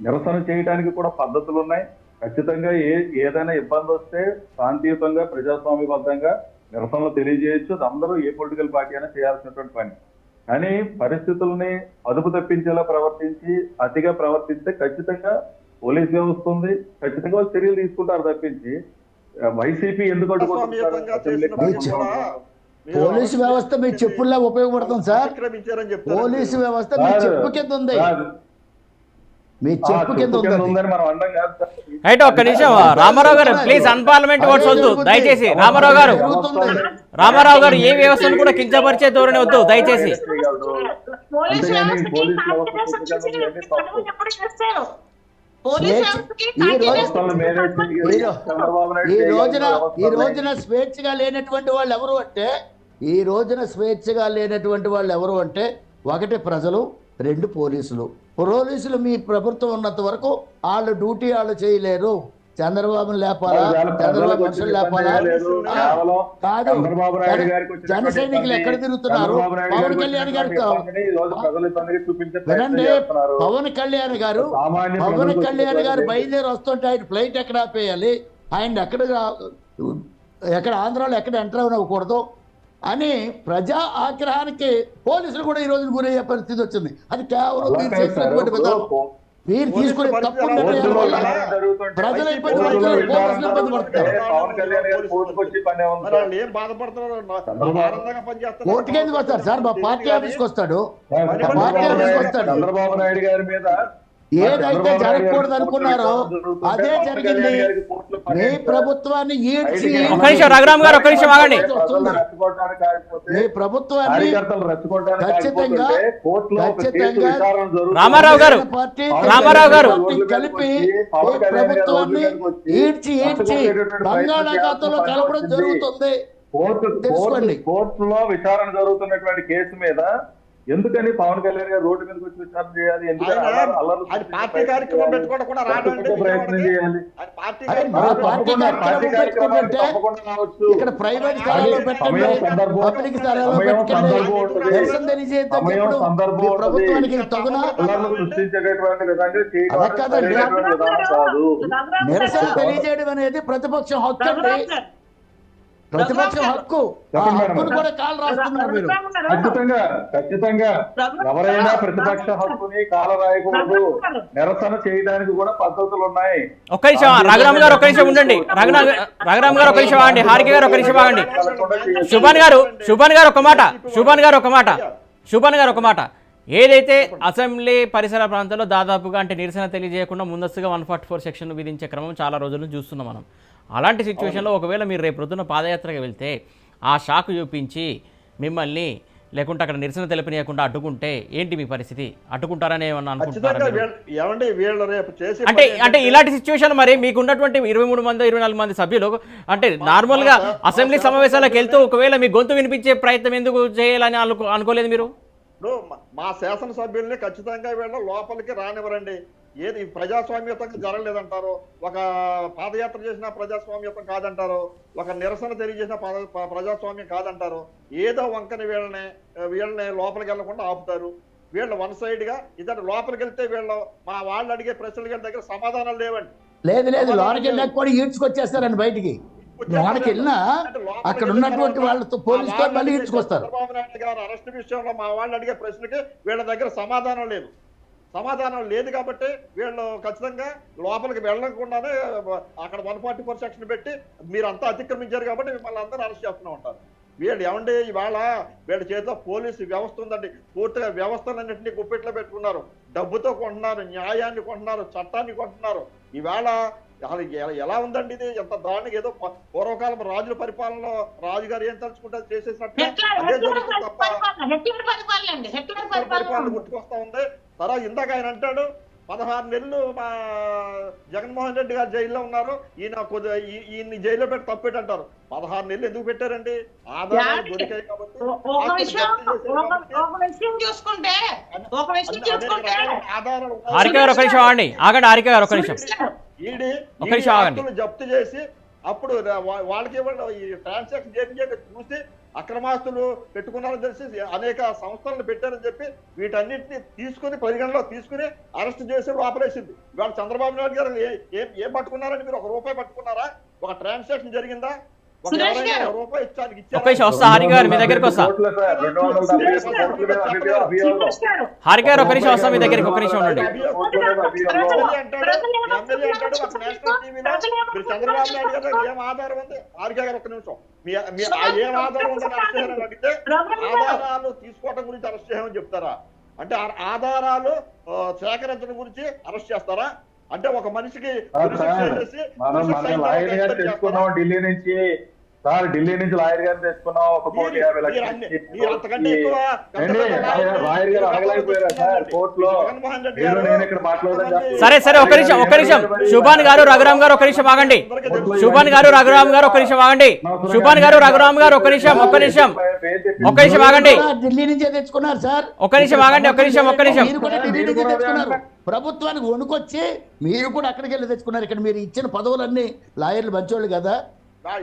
నిరసన చేయడానికి కూడా పద్ధతులు ఉన్నాయి. ఖచ్చితంగా ఏదైనా ఇబ్బంది వస్తే శాంతియుతంగా ప్రజాస్వామ్యబద్ధంగా నిరసనలు తెలియజేయచ్చు. అందరూ ఏ పొలిటికల్ పార్టీ అయినా చేయాల్సినటువంటి పని. కానీ పరిస్థితుల్ని అదుపు తప్పించేలా ప్రవర్తించి అతిగా ప్రవర్తిస్తే ఖచ్చితంగా పోలీస్ వ్యవస్థ ఉంది, ఖచ్చితంగా వాళ్ళు చర్యలు తీసుకుంటారు తప్పించి వైసీపీ ఎందుకు ప్రజాస్వామ్యతంగా చేసిన మీ పని కూడా మీరు పోలీసు వ్యవస్థ మీ చెప్పుల్లో ఉపయోగపడుతుంది సార్. అతిక్రమించారని చెప్తారు. పోలీసు వ్యవస్థ మీ చెప్పు కింద ఉంది, మీ చెప్పు కింద ఉంది. ఉందని మనం అండం కాదు సార్. రైట్, ఒక్క నిమిషం రామారావు గారు ప్లీజ్ అన్పార్లమెంట్ వర్డ్స్ వద్దు దయచేసి. రామారావు గారు ఏ వ్యవస్థను కూడా కించపరిచే ధోరణి వద్దు దయచేసి. పోలీస్ అంతేగాని వ్యవస్థకి పోలీస్ కాంట్రాక్ట్ వ్యవస్థ చేసి ఇవన్నీ తప్పు. ఎప్పుడు చేస్తారు? పోలీస్ వ్యవస్థకి వ్యవస్థలను మేనేజ్ చేయాలి. చంద్రబాబు నాయుడు ఈ రోజున వ్యవస్థల్ని స్వేచ్ఛగా లేనటువంటి వాళ్ళు ఎవరు అంటే స్వేచ్ఛగా లేనటువంటి వాళ్ళు ఎవరు అంటే ఒకటి ప్రజలు, రెండు పోలీసులు. పోలీసులు మీ ప్రభుత్వం ఉన్నంత వరకు వాళ్ళు డ్యూటీ వాళ్ళు చేయలేరు. చంద్రబాబుని లేపాలా, చంద్రబాబు మనుషులు లేపాలా? కాదు, చంద్రబాబు నాయుడు గారికి వచ్చిన జన సైనికులు ఎక్కడ తిరుగుతున్నారు? చంద్రబాబు నాయుడు పవన్ గారికి కళ్యాణ్ గారు వచ్చిన ఈ రోజు ప్రజలందరికీ చూపించే ప్రయత్నం వినండి, చేస్తున్నారు. పవన్ కళ్యాణ్ గారు సామాన్య పవన్ ప్రజలకు కళ్యాణ్ గారు వచ్చే బయలుదేరి వస్తుంటే ఆయన ఫ్లైట్ ఎక్కడ ఆపేయాలి, ఆయన ఎక్కడ ఆంధ్రాలో ఎక్కడ ఎంటర్ అవ్వకూడదు అని ప్రజా ఆగ్రహానికి పోలీసులు కూడా ఈ రోజు గురయ్యే పరిస్థితి వచ్చింది. అది కేవలం మీరు చేసినటువంటి విధానం, మీరు తీసుకునే తప్పు నిర్ణయాల వల్ల ప్రజలు ఇబ్బంది పడుతున్నారు, పోలీసులు ఇబ్బంది పడుతున్నారు. పవన్ కళ్యాణ్ గారు కోర్టుకొచ్చి పనే ఉంది. మరి వాళ్ళు ఏం బాధపడుతున్నారు? ఆనందంగా పనిచేస్తున్నారు. కోర్టుకి ఎందుకు వస్తారు సార్? మా పార్టీ ఆఫీస్కి వస్తాడు, పార్టీ ఆఫీస్కి వస్తాడు. చంద్రబాబు నాయుడు గారి మీద ఏదైతే జరగకూడదు అనుకున్నారో అదే జరిగింది. మీ ప్రభుత్వాన్ని ఈడ్చి ఒక్క నిమిషం రఘురామ్ గారు, ఒక్క నిమిషం ఆగండి. మీ ప్రభుత్వాన్ని ఖచ్చితంగా రామారావు గారు, పార్టీ రామారావు గారు. కలిపి ఈ ప్రభుత్వాన్ని ఈడ్చి బంగాళాఖాతంలో కలపడం జరుగుతుంది. తెలుసుకోండి. కోర్టులో విచారణ జరుగుతున్నటువంటి కేసు మీద ఎందుకని పవన్ కళ్యాణ్ గారు రోడ్డు మీదకి వచ్చి విచారణ చేయాలి? ఆయన పార్టీ కార్యక్రమం పెట్టుకోవడం కూడా రాదండి. ప్రయత్నం చేయాలి. ఆయన పార్టీ అరే, మా పార్టీ కార్యక్రమం పెట్టుకుంటే ఇక్కడ ప్రైవేట్ స్థలాల్లో పెట్టండి, పబ్లిక్ స్థలాల్లో పెట్టండి, నిరసన తెలియజేద్దాం. సందర్భం ప్రభుత్వానికి తగునా సృష్టించేటటువంటి విధంగా అలా కాదండి. విధానం కాదు. నిరసన తెలియజేయడం అనేది ప్రతిపక్షం హక్కు అండి, ప్రతిపక్షం హక్కు. ఆ హక్కును కూడా కాలు రాస్తున్నారు మీరు. ఖచ్చితంగా ఎవరైనా ప్రతిపక్ష హక్కుని కాల రాయకూడదు. నిరసన చేయడానికి కూడా పద్ధతులు ఉన్నాయి. ఒక్క నిమిషం రఘురామ్ గారు, ఒక్క నిమిషం ఉండండి. రఘురామ్ గారు ఒక్క నిమిషం ఆగండి. హారిక గారు ఒక్క నిమిషం ఆగండి. శుభన్ గారు ఒక మాట. ఏదైతే అసెంబ్లీ పరిసర ప్రాంతాల్లో దాదాపుగా అంటే నిరసన తెలియజేయకుండా ముందస్తుగా 144 సెక్షన్ విధించే క్రమం చాలా రోజుల నుంచి చూస్తున్నాం మనం. అలాంటి సిచ్యువేషన్లో ఒకవేళ మీరు రేపు పొద్దున్న పాదయాత్రగా వెళ్తే ఆ షాక్ చూపించి మిమ్మల్ని లేకుంటే అక్కడ నిరసన తెలిపనీయకుండా అడ్డుకుంటే ఏంటి మీ పరిస్థితి? అడ్డుకుంటారని ఏమన్నా అనుకుంటున్నారా? అంటే ఇలాంటి సిచ్యువేషన్ మరి మీకు ఉన్నటువంటి 23 మంది 24 మంది సభ్యులు అంటే నార్మల్గా అసెంబ్లీ సమావేశాలకు వెళ్తూ ఒకవేళ మీ గొంతు వినిపించే ప్రయత్నం ఎందుకు చేయాలని అనుకోలేదు మీరు? మా శాసనసభ్యుల్ని ఖచ్చితంగా వీళ్ళ లోపలికి రానివ్వరండి. ఏది ప్రజాస్వామ్యతంగా జరగలేదంటారు, ఒక పాదయాత్ర చేసిన ప్రజాస్వామ్యతం కాదంటారు, ఒక నిరసన తెలియజేసిన ప్రజాస్వామ్యం కాదంటారు. ఏదో వంకని వీళ్ళని లోపలికి వెళ్లకుండా ఆపుతారు. వీళ్ళు వన్ సైడ్ గా ఇద్దరు లోపలికి వెళ్తే వీళ్ళు మా వాళ్ళు అడిగే ప్రశ్నల దగ్గర సమాధానాలు లేవండి. లేదు లోనికి వెళ్ళాక కూడా ఈడ్చుకొచ్చేస్తారండి బయటికి. లోనికి వెళ్ళినా అక్కడ ఉన్నటువంటి వాళ్ళతో పోలీసుతో మళ్ళీ ఈడ్చుకొస్తారు. చంద్రబాబు నాయుడు గారు అరెస్ట్ విషయంలో మా వాళ్ళు అడిగే ప్రశ్నకి వీళ్ళ దగ్గర సమాధానం లేదు కాబట్టి వీళ్ళు ఖచ్చితంగా లోపలికి వెళ్ళకుండానే అక్కడ 144 సెక్షన్ పెట్టి మీరంతా అతిక్రమించారు కాబట్టి మిమ్మల్ని అందరూ అరెస్ట్ చేస్తూనే ఉంటారు. వీళ్ళు ఏమండి ఇవాళ వీళ్ళ చేతిలో పోలీసు వ్యవస్థ ఉందండి. పూర్తిగా వ్యవస్థలన్నింటినీ గుప్పెట్లో పెట్టుకున్నారు. డబ్బుతో కొంటున్నారు, న్యాయాన్ని కొంటున్నారు, చట్టాన్ని కొంటున్నారు. ఇవాళ ఎలా ఉందండి ఇది? ఎంత దారుణంగా ఏదో పూర్వకాలం రాజుల పరిపాలనలో రాజుగారు ఏం తలుచుకుంటే చేసేసినట్టు అదే జరుగుతుంది తప్ప పరిపాలన గుర్తుకొస్తా ఉంది. తర్వాత ఇందాక ఆయన అంటాడు 16 నెలలు మా జగన్మోహన్ రెడ్డి గారు జైల్లో ఉన్నారు, ఈయన్ని జైల్లో పెట్టి తప్పేట అంటారు. 16 నెలలు ఎందుకు పెట్టారండి? ఆధారాలు దొరికాయి కాబట్టి. జప్తు చేసి అప్పుడు వాళ్ళకి ఈ ట్రాన్సాక్షన్ చూసి అక్రమాస్తులు పెట్టుకున్నారని తెలిసి అనేక సంస్థలను పెట్టారని చెప్పి వీటన్నిటిని తీసుకుని పరిగణలో తీసుకుని అరెస్ట్ చేసి లోపలేసింది. ఇవాళ చంద్రబాబు నాయుడు గారు ఏం పట్టుకున్నారని మీరు? 1 రూపాయి పట్టుకున్నారా? ఒక ట్రాన్సాక్షన్ జరిగిందా? ఒక సురేష్ ఎవరైనా గారు. రూపాయి ఇచ్చారు ఒక్క నిమిషం వస్తా హరి గారు మీ దగ్గరికి వస్తా. శ్రీనివాస్ గారు హరి గారు ఒక నిమిషం వస్తా మీ దగ్గరికి, ఒక నిమిషం ఉండండి. మీరు చంద్రబాబు నాయుడు గారు ఏం ఆధారం ఉంది? ఆర్కే గారు ఒక్క నిమిషం, ఏం ఆధారం ఉందని అరెస్ట్ చేయాలని అడిగితే ఆధారాలు తీసుకోవడం గురించి అరెస్ట్ చేయమని చెప్తారా? అంటే ఆధారాలు సేకరించడం గురించి అరెస్ట్ చేస్తారా? అంటే ఒక మనిషికి లాయర్ గారు తెచ్చుకున్నాం ఢిల్లీ నుంచి సార్, ఢిల్లీ నుంచి లాయర్ గారిని తెచ్చుకున్నాం 1,50,00,000 లాయర్ గారు అడగలేకపోయారా సార్ కోర్టులో? నేను ఇక్కడ మాట్లాడదాం. సరే సరే ఒక నిమిషం, ఒక్క నిమిషం. శుభాన్ గారు రఘురామ్ గారు ఒక నిమిషం ఆగండి. శుభాన్ గారు రఘురామ్ గారు ఒక నిమిషం ఆగండి. శుభాన్ గారు రఘురామ్ గారు ఒక నిమిషం ఆగండి. ఢిల్లీ నుంచే తెచ్చుకున్నారు సార్. ఒక నిమిషం ఆగండి, ఒక్క నిమిషం. మీరు కూడా ఢిల్లీ నుంచే తెచ్చుకున్నారు. ప్రభుత్వానికి వణుకొచ్చి మీరు కూడా అక్కడికి వెళ్ళి తెచ్చుకున్నారు. ఇక్కడ మీరు ఇచ్చిన పదవులన్నీ లాయర్లు మంచోళ్ళు కదా,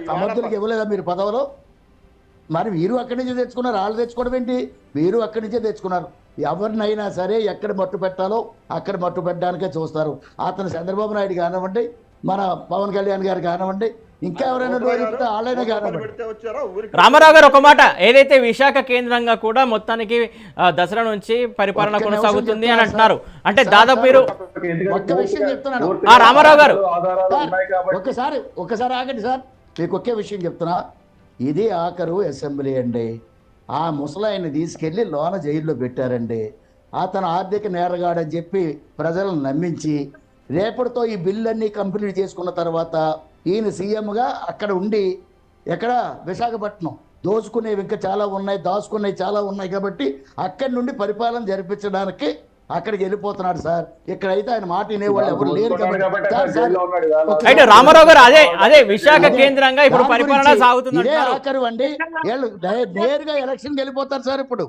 సమర్థులకు ఇవ్వలేదా మీరు పదవులు? మరి మీరు అక్కడి నుంచే తెచ్చుకున్నారు. వాళ్ళు తెచ్చుకోవడం ఏంటి? మీరు అక్కడి నుంచే తెచ్చుకున్నారు. ఎవరినైనా సరే ఎక్కడ మట్టు పెట్టాలో అక్కడ మట్టు పెట్టడానికే చూస్తారు. అతను చంద్రబాబు నాయుడు కానివ్వండి, మన పవన్ కళ్యాణ్ గారు కానివ్వండి, ఇంకా ఎవరైనా వాళ్ళైనా కానివ్వండి. రామారావు గారు ఒక మాట, ఏదైతే విశాఖ కేంద్రంగా కూడా మొత్తానికి దసరా నుంచి పరిపాలన కొనసాగుతుంది అని అంటున్నారు. అంటే దాదాపు మీరు ఒక్క విషయం చెప్తున్నాను. రామారావు గారు ఒక్కసారి ఆగండి సార్, మీకు ఒకే విషయం చెప్తున్నా. ఇది ఆఖరు అసెంబ్లీ అండి. ఆ ముసలాయిని తీసుకెళ్లి లోన జైల్లో పెట్టారండి. అతను ఆర్థిక నేరగాడని చెప్పి ప్రజలను నమ్మించి రేపటితో ఈ బిల్లన్నీ కంప్లీట్ చేసుకున్న తర్వాత ఈయన సీఎంగా అక్కడ ఉండి, ఎక్కడ విశాఖపట్నం దోచుకునేవి ఇంకా చాలా ఉన్నాయి, దాచుకునేవి చాలా ఉన్నాయి కాబట్టి అక్కడి నుండి పరిపాలన జరిపించడానికి అక్కడికి వెళ్ళిపోతున్నాడు సార్. ఇక్కడైతే ఆయన మాట వినేవాళ్ళు ఎవరు లేరు కాబట్టి రామారావు గారు అదే విశాఖ కేంద్రంగా ఇప్పుడు పరిపాలన సాగుతుంది. ఇదే ఆఖరు అండి. వీళ్ళు నేరుగా ఎలక్షన్కి వెళ్ళిపోతారు సార్. ఇప్పుడు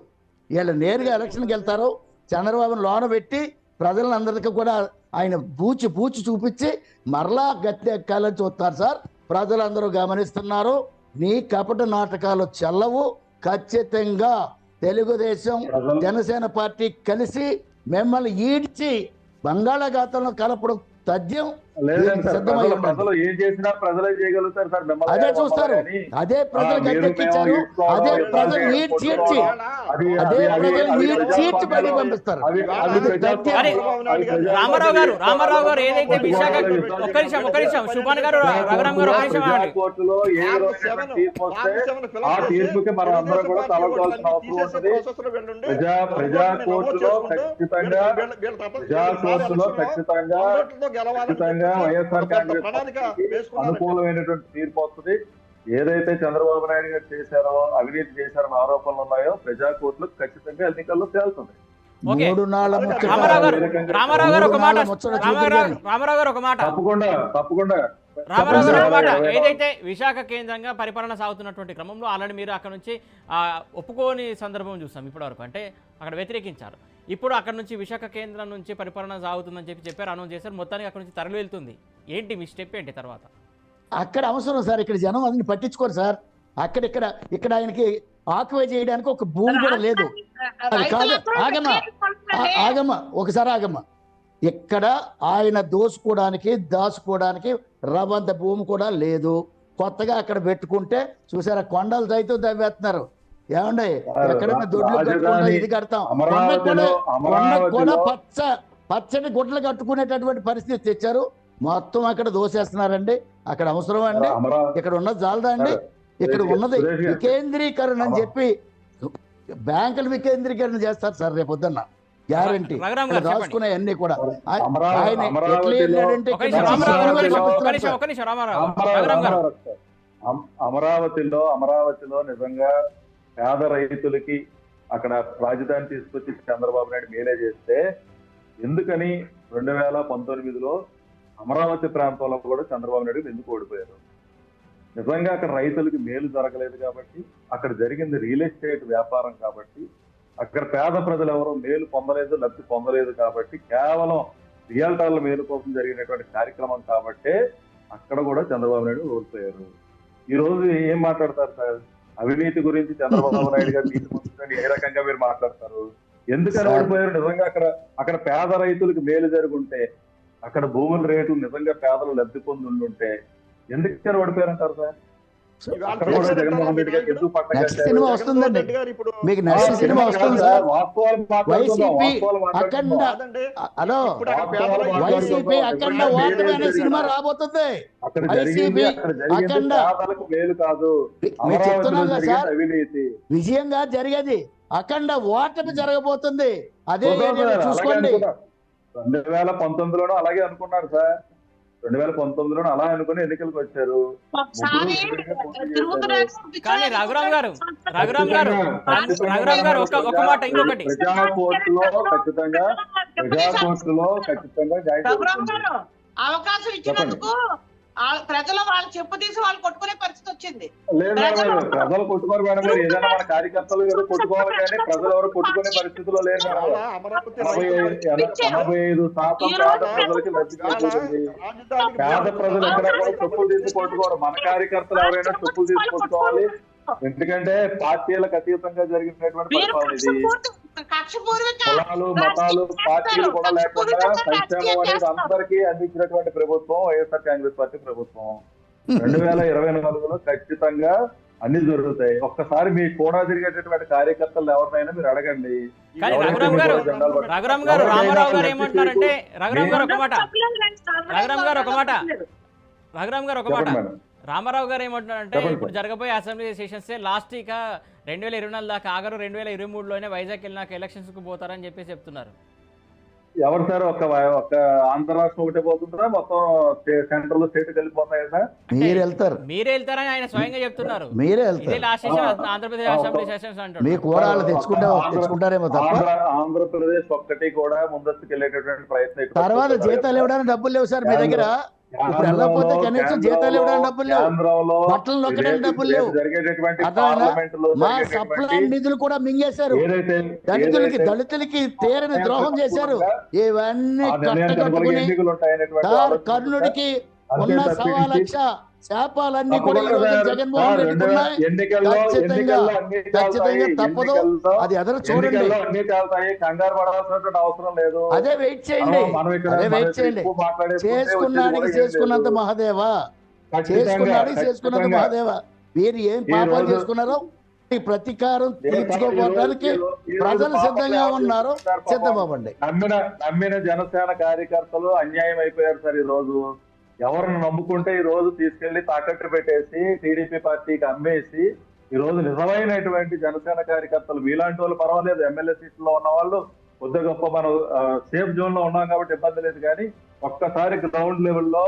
వీళ్ళు నేరుగా ఎలక్షన్కి వెళ్తారు. చంద్రబాబును లోన పెట్టి ప్రజలందరికీ కూడా ఆయన పూచి చూపించి మరలా గట్టి ఎక్కాలని చూస్తారు సార్. ప్రజలందరూ గమనిస్తున్నారు. నీ కపట నాటకాలు చెల్లవు. ఖచ్చితంగా తెలుగుదేశం జనసేన పార్టీ కలిసి మిమ్మల్ని ఈడ్చి బంగాళాఖాతంలో కలపడం తథ్యం సిద్ధమై ప్రజలు ఏం చేసినా ప్రజలే చేయగలుగుతారు సార్. అదే చూస్తారు. అదే ప్రజలు గట్టెక్కించారు. అదే ప్రజలు ఈడ్చి బయట పంపిస్తారు. రామారావు గారు ఏదైతే విశాఖ ఒక్క నిమిషం శుభాన్ గారు రఘురామ్ గారు ఒక్క నిమిషం కోర్టులో ఏ రోజైనా తీర్పు వస్తే ఆ తీర్పుకి మనం అందరం కూడా తలవాల్సిన అవసరం ఉంటుంది. ప్రజా కోర్టులో ఖచ్చితంగా వైఎస్ఆర్ కాంగ్రెస్ అనుకూలమైనటువంటి తీర్పు వస్తుంది. ఏదైతే చంద్రబాబు నాయుడు గారు చేశారో, అవినీతి చేశారన్న ఆరోపణలు ఉన్నాయో ప్రజా కోర్టులో ఖచ్చితంగా ఎన్నికల్లో తేలుతుంది. రామారావు గారు ఒక మాట ఏదైతే విశాఖ కేంద్రంగా పరిపాలన సాగుతున్నటువంటి క్రమంలో ఆల్రెడీ మీరు అక్కడ నుంచి ఒప్పుకోని సందర్భం చూస్తాం ఇప్పటివరకు. అంటే అక్కడ వ్యతిరేకించారు. ఇప్పుడు అక్కడ నుంచి విశాఖ కేంద్రం నుంచి పరిపాలన సాగుతుందని చెప్పారు, అనౌన్స్ చేశారు. మొత్తానికి అక్కడ నుంచి తరలి వెళ్తుంది. ఏంటి మీ స్టెప్ ఏంటి తర్వాత? అక్కడ అవసరం సార్. ఇక్కడ జనం అన్ని పట్టించుకోరు సార్. ఇక్కడ ఆయనకి ఆక్యుపై చేయడానికి ఒక భూమి కూడా లేదు. ఆగమ్మ ఒకసారి ఆగమ్మ. ఇక్కడ ఆయన దాచుకోవడానికి రవంత భూమి కూడా లేదు. కొత్తగా అక్కడ పెట్టుకుంటే చూసారా, కొండలు సైతం తవ్వేస్తున్నారు. ఏమండి, ఎక్కడైనా దొడ్లు కట్టుకుంటా ఇది కడతాం. కూడా పచ్చని గుడ్లు కట్టుకునేటటువంటి పరిస్థితి తెచ్చారు. మొత్తం అక్కడ దోసేస్తున్నారండి. అక్కడ అవసరం అండి? ఇక్కడ ఉన్నది చాలదా అండి? ఇక్కడ ఉన్నది వికేంద్రీకరణ అని చెప్పి బ్యాంకులు వికేంద్రీకరణ చేస్తారు సార్ రేపు పొద్దున్న. గ్యారంటీ రాసుకునే అన్ని కూడా. ఆయన ఎట్లా వెళ్ళాడంటే అమరావతిలో నిజంగా పేద రైతులకి అక్కడ రాజధాని తీసుకొచ్చి చంద్రబాబు నాయుడు మేలే చేస్తే, ఎందుకని 2019లో అమరావతి ప్రాంతంలో కూడా చంద్రబాబు నాయుడు ఎందుకు ఓడిపోయారు? నిజంగా అక్కడ రైతులకి మేలు జరగలేదు కాబట్టి, అక్కడ జరిగింది రియల్ ఎస్టేట్ వ్యాపారం కాబట్టి, అక్కడ పేద ప్రజలు ఎవరో మేలు పొందలేదు, లబ్ధి పొందలేదు కాబట్టి, కేవలం రియల్టర్ల మేలు కోసం జరిగినటువంటి కార్యక్రమం కాబట్టే అక్కడ కూడా చంద్రబాబు నాయుడు ఓడిపోయారు. ఈ రోజు ఏం మాట్లాడతారు సార్? అవినీతి గురించి చంద్రబాబు నాయుడు గారు నీతి ముందుకొని ఏ రకంగా మీరు మాట్లాడతారు? ఎందుకని ఓడిపోయారు? నిజంగా అక్కడ పేద రైతులకు మేలు జరుగుంటే, అక్కడ భూముల రేట్లు నిజంగా పేదలు లబ్ధి పొంది ఉండుంటే ఎందుకని ఓడిపోయారంటారు సార్? ఇవాళ అక్కడ కూడా జగన్మోహన్ రెడ్డి గారు ఎందుకు పట్టం నెక్స్ట్ కట్టారు? సినిమా వస్తుందండి, జగన్మోహన్ రెడ్డి గారు ఇప్పుడు మీకు నెక్స్ట్ సినిమా వస్తుంది సార్. వాస్తవాలు మాట్లాడుకుందాం, వైసీపీ వాస్తవాలు మాట్లాడుకుందాం. అఖండ కాదండి. హలో ఇప్పుడు అక్కడ పేదల వైసీపీ అఖండ ఓటమి అనే సినిమా రాబోతుంది. అక్కడ వైసీపీ జరిగింది అఖండ పేదలకు మేలు కాదు, మీరు చెప్తున్నాం కదా జరిగిన సార్, అవినీతి. విజయంగా జరిగేది అఖండ ఓటమి జరగబోతుంది. అదే చూద్దాం ఏరియాలో సార్, అలాగే చూసుకోండి. అనుకున్నారు. 2019లోనూ అలాగే అనుకున్నారు సార్. 2019లోనూ అలా అనుకుని ఎన్నికలకు వచ్చారు. ఒకసారి కానీ రఘురామ్ గారు ఒక మాట ఇంకొకటి ప్రజా కోర్టులో ఖచ్చితంగా న్యాయం రఘురామ్ జరుగుతుంది. గారు అవకాశం ఇచ్చినందుకు ప్రజలు వాళ్ళు చెప్పు తీసి వాళ్ళు కొట్టుకునే పరిస్థితి వచ్చింది. లేదు మేడం, ప్రజలు కొట్టుకోరు మేడం గారు. ఏదైనా మన కార్యకర్తలు ఏదో కొట్టుకోవాలి కానీ ప్రజలు ఎవరు కొట్టుకునే పరిస్థితిలో లేరు మేడం గారు. అమరావతి 85% పేద ప్రజలకి లబ్ధి చేకూరుతుంది. పేద ప్రజలు ఎక్కడ కూడా చెప్పులు తీసి కొట్టుకోరు. మన కార్యకర్తలు ఎవరైనా చెప్పులు తీసి కొట్టుకోవాలి. ఎందుకంటే పార్టీలకు అతీతంగా జరిగినటువంటి పరిపాలన ఇది. కులాలు, మతాలు, పార్టీలు కూడా లేకుండా సంక్షేమం అనేది అందరికీ అందించినటువంటి ప్రభుత్వం వైఎస్ఆర్ కాంగ్రెస్ పార్టీ ప్రభుత్వం. 2024లో ఖచ్చితంగా అన్ని జరుగుతాయి. ఒక్కసారి మీ కూడా తిరిగేటటువంటి కార్యకర్తలు ఎవరినైనా మీరు అడగండి. కానీ రఘురామ్ గారు రామారావు గారు ఏమంటున్నారంటే రఘురామ్ గారు ఒక మాట రామారావు గారు ఏమంటున్నారంటే ఇప్పుడు జరగబోయే అసెంబ్లీ సెషన్స్ లాస్ట్ ఇక 2024 దాకా ఆగరు, 2023లోనే వైజాగ్ వెళ్ళినాక ఎలక్షన్స్ కు పోతారని చెప్పేసి చెప్తున్నారు. ఎవరు సార్? ఒక్క ఆంధ్ర రాష్ట్రం ఒకటే పోతుంటారా? మొత్తం సెంట్రల్ స్టేట్ వెళ్ళిపోతాయి సార్? మీరే వెళ్తారని ఆయన స్వయంగా చెప్తున్నారు. మీరే ఇదే last session Andhra Pradesh assembly sessions అంటారు. మీ కూడా వాళ్ళు తెచ్చుకుంటారేమో తప్ప ఆంధ్రప్రదేశ్ ఒక్కటి కూడా ముందస్తుకు వెళ్ళేటటువంటి ప్రయత్నం. తర్వాత జీతాలు ఇవ్వడానికి డబ్బులు లేవు సార్ మీ దగ్గర. ఇప్పుడు వెళ్ళకపోతే కనీసం జీతాలు ఇవ్వడానికి డబ్బులు లేవు, బట్టలు నొక్కడానికి డబ్బులు లేవు. మా సప్లై నిధులు కూడా మింగేశారు. దళితులకి తీరని ద్రోహం చేశారు. ఇవన్నీ కట్టకట్టుకుని కర్ణుడికి ఉన్న 1.25 శాపాలన్నీ కూడా ఈ రోజు జగన్మోహన్ రెడ్డికి ఉన్నాయి. ఖచ్చితంగా తప్పదు. అది ఎదురు చూడండి. కంగారు పడాల్సినటువంటి అవసరం లేదు. అదే వెయిట్ చేయండి. చేసుకున్నంత మహాదేవా, చేసుకున్నంత మహాదేవా. మీరు ఏం పాపాలు చేసుకున్నారో ఈ ప్రతీకారం తీర్చుకోవడానికి ప్రజలు సిద్ధంగా ఉన్నారు. సిద్ధమవ్వండి. నమ్మిన జనసేన కార్యకర్తలు అన్యాయం అయిపోయారు సార్. ఈ రోజు ఎవరిని నమ్ముకుంటే ఈ రోజు తీసుకెళ్లి తాకట్టు పెట్టేసి టీడీపీ పార్టీకి అమ్మేసి ఈ రోజు నిజమైనటువంటి జనసేన కార్యకర్తలు మీలాంటి వాళ్ళు పర్వాలేదు, ఎమ్మెల్యే సీట్లో ఉన్న వాళ్ళు కొద్ది గొప్ప మనం సేఫ్ జోన్ లో ఉన్నాం కాబట్టి ఇబ్బంది లేదు. కానీ ఒక్కసారి గ్రౌండ్ లెవెల్లో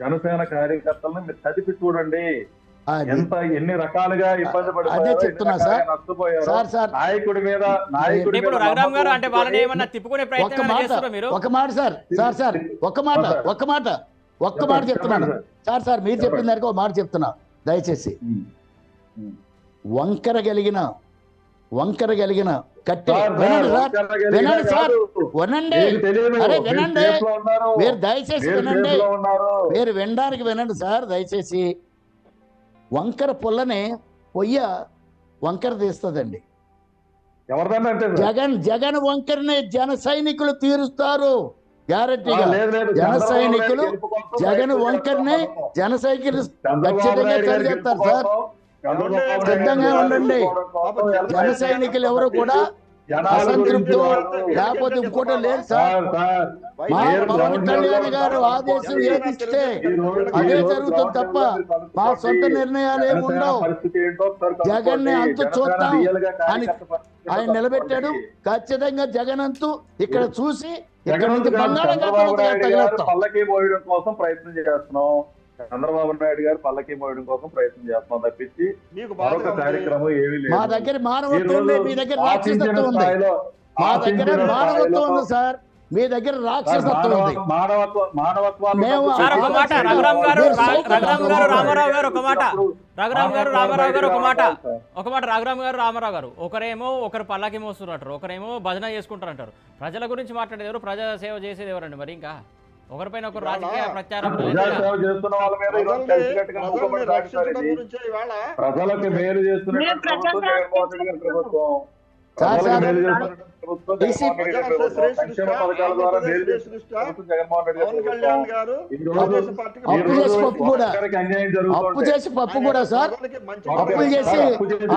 జనసేన కార్యకర్తలను మీరు చదివి చూడండి. ఎన్ని రకాలుగా ఇబ్బంది పడిపోయారు, నష్టపోయారు. నాయకుడి మీద ఇప్పుడు రఘురామ్ గారు అంటే వాళ్ళని ఏమన్నా తిప్పుకునే ప్రయత్నం చేస్తారా మీరు? ఒక మాట చెప్తున్నాను సార్. మీరు చెప్పిన దానికి ఒక మాట చెప్తున్నా దయచేసి. వంకర గలిగిన కట్టె వినండి సార్, వినండి. అరే వినండి, మీరు దయచేసి వినండి. మీరు వినడానికి వినండి సార్ దయచేసి. వంకర పుల్లని పొయ్య వంకర తీస్తుందండి. జగన్ వంకరని జన సైనికులు తీరుస్తారు గ్యారెంటీగా. జన సైనికులు జగన్ వంకర్ని జన సైనికులు ఖచ్చితంగా సరిచేస్తారు సార్. సిద్ధంగా ఉండండి. జన సైనికులు ఎవరు కూడా అసంతృప్తి లేకపోతే ఇంకోటి లేదు సార్. మా పవన్ కళ్యాణ్ గారు ఆదేశం ఏదిస్తే అదే జరుగుతుంది తప్ప మా సొంత నిర్ణయాలు ఏమి ఉండవు. జగన్ ని అంతు చూద్దాం అని ఆయన నిలబెట్టాడు. ఖచ్చితంగా జగన్ అంతు ఇక్కడ చూసి ఇక్కడ నుంచి పల్లకి మోయడం కోసం ప్రయత్నం చేస్తున్నాం. చంద్రబాబు నాయుడు గారు పల్లకి మోయడం కోసం ప్రయత్నం చేస్తున్నాం తప్పించి మరొక కార్యక్రమం ఏమీ లేదు. మా దగ్గర మానవత్వం ఉంది, మీ దగ్గర రాక్షసత్వం ఉంది. మా దగ్గర మానవత్వం ఉంది సార్, మీ దగ్గర రాక్షసత్వం ఉంది. మానవత్వాన్ని రామారావు గారు ఒకరేమో ఒకరు పల్లకి మోస్తున్నట్టు, ఒకరేమో భజన చేసుకుంటారంటారు. ప్రజల గురించి మాట్లాడేది ఎవరు, ప్రజా సేవ చేసేది ఎవరండి? మరి ఇంకా ఒకరిపైన ఒకరు రాజకీయ ప్రచారం చేస్తున్న వాళ్ళ మీద ప్రజలకు మేలు చేస్తున్న ప్రభుత్వం. ప్రజలకు మేలు చేస్తున్నటువంటి ప్రభుత్వం జగన్మోహన్ రెడ్డి గారి ప్రభుత్వం. సంక్షేమ పథకాల ద్వారా మేలు చేస్తున్న ప్రభుత్వం జగన్మోహన్ రెడ్డి గారి పవన్ ప్రభుత్వం. కళ్యాణ్ గారు ఈ రోజు తెలుగుదేశం పార్టీకి అప్పు చేసి పప్పు కూడా ఒక్కరికి అన్యాయం అప్పు జరుగుతుంటే చేసి పప్పు కూడా సార్ ప్రజలకి మంచి అప్పులు చేసి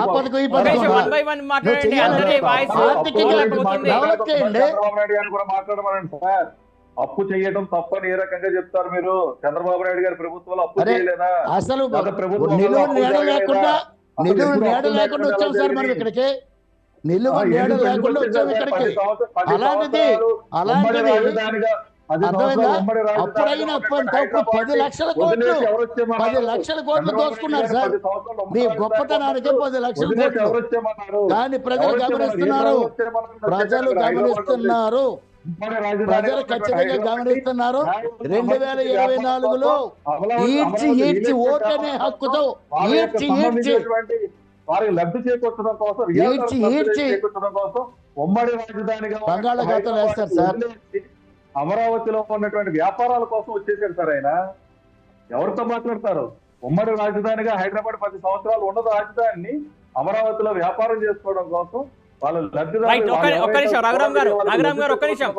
ఆ పథకం ఈ పథకం ఒక్క వన్ బై వన్ మాట్లాడండి. చేయాలి. అందరి వాయిస్ ఆర్థికంగా పోతుంది. డెవలప్ చేయండి. చంద్రబాబు నాయుడు గారిని కూడా మాట్లాడమనండి సార్. అప్పు చేయడం తప్పని ఏ రకంగా చెప్తారు మీరు? చంద్రబాబు నాయుడు గారి ప్రభుత్వంలో అప్పు అరే, చేయలేదా? అసలు గత ప్రభుత్వంలో నిలువు అప్పు నీడ జరగలేదా? లేకుండా అసలు నిలువు ఎప్పుడు నీడ అప్పులు లేకుండా వచ్చాం సార్ మనం జరిగినాయి? ఇక్కడికి. నిలువు నీడ లేకుండా వచ్చాం ఇక్కడికి. అలాంటిది అర్థమైందా? అప్పుడైన అప్పు 10 లక్షల కోట్లు 10 లక్షల కోట్లు దోచుకున్నారు సార్. మీ గొప్పతనానికి 10 లక్షల కోట్లు. కానీ ప్రజలు గమనిస్తున్నారు, ప్రజలు గమనిస్తున్నారు, ప్రజలు ఖచ్చితంగా గమనిస్తున్నారు. 2024లో ఈడ్చి ఓటనే హక్కుతో ఈడ్చి వారికి లబ్ధి చేకూర్చడం కోసం చేకూర్చడం కోసం ఉమ్మడి రాజధానిగా బంగాళాఖాతంలో వేస్తారు సార్. అమరావతిలో ఉన్నటువంటి వ్యాపారాల కోసం వచ్చేసారు సార్ ఆయన. ఎవరితో మాట్లాడతారు? ఉమ్మడి రాజధానిగా హైదరాబాద్ 10 సంవత్సరాలు ఉన్నది రాజధానిని అమరావతిలో వ్యాపారం చేసుకోవడం కోసం వాళ్ళు రైట్. ఒక్క నిమిషం రఘురామ్ గారు ఒక్క నిమిషం.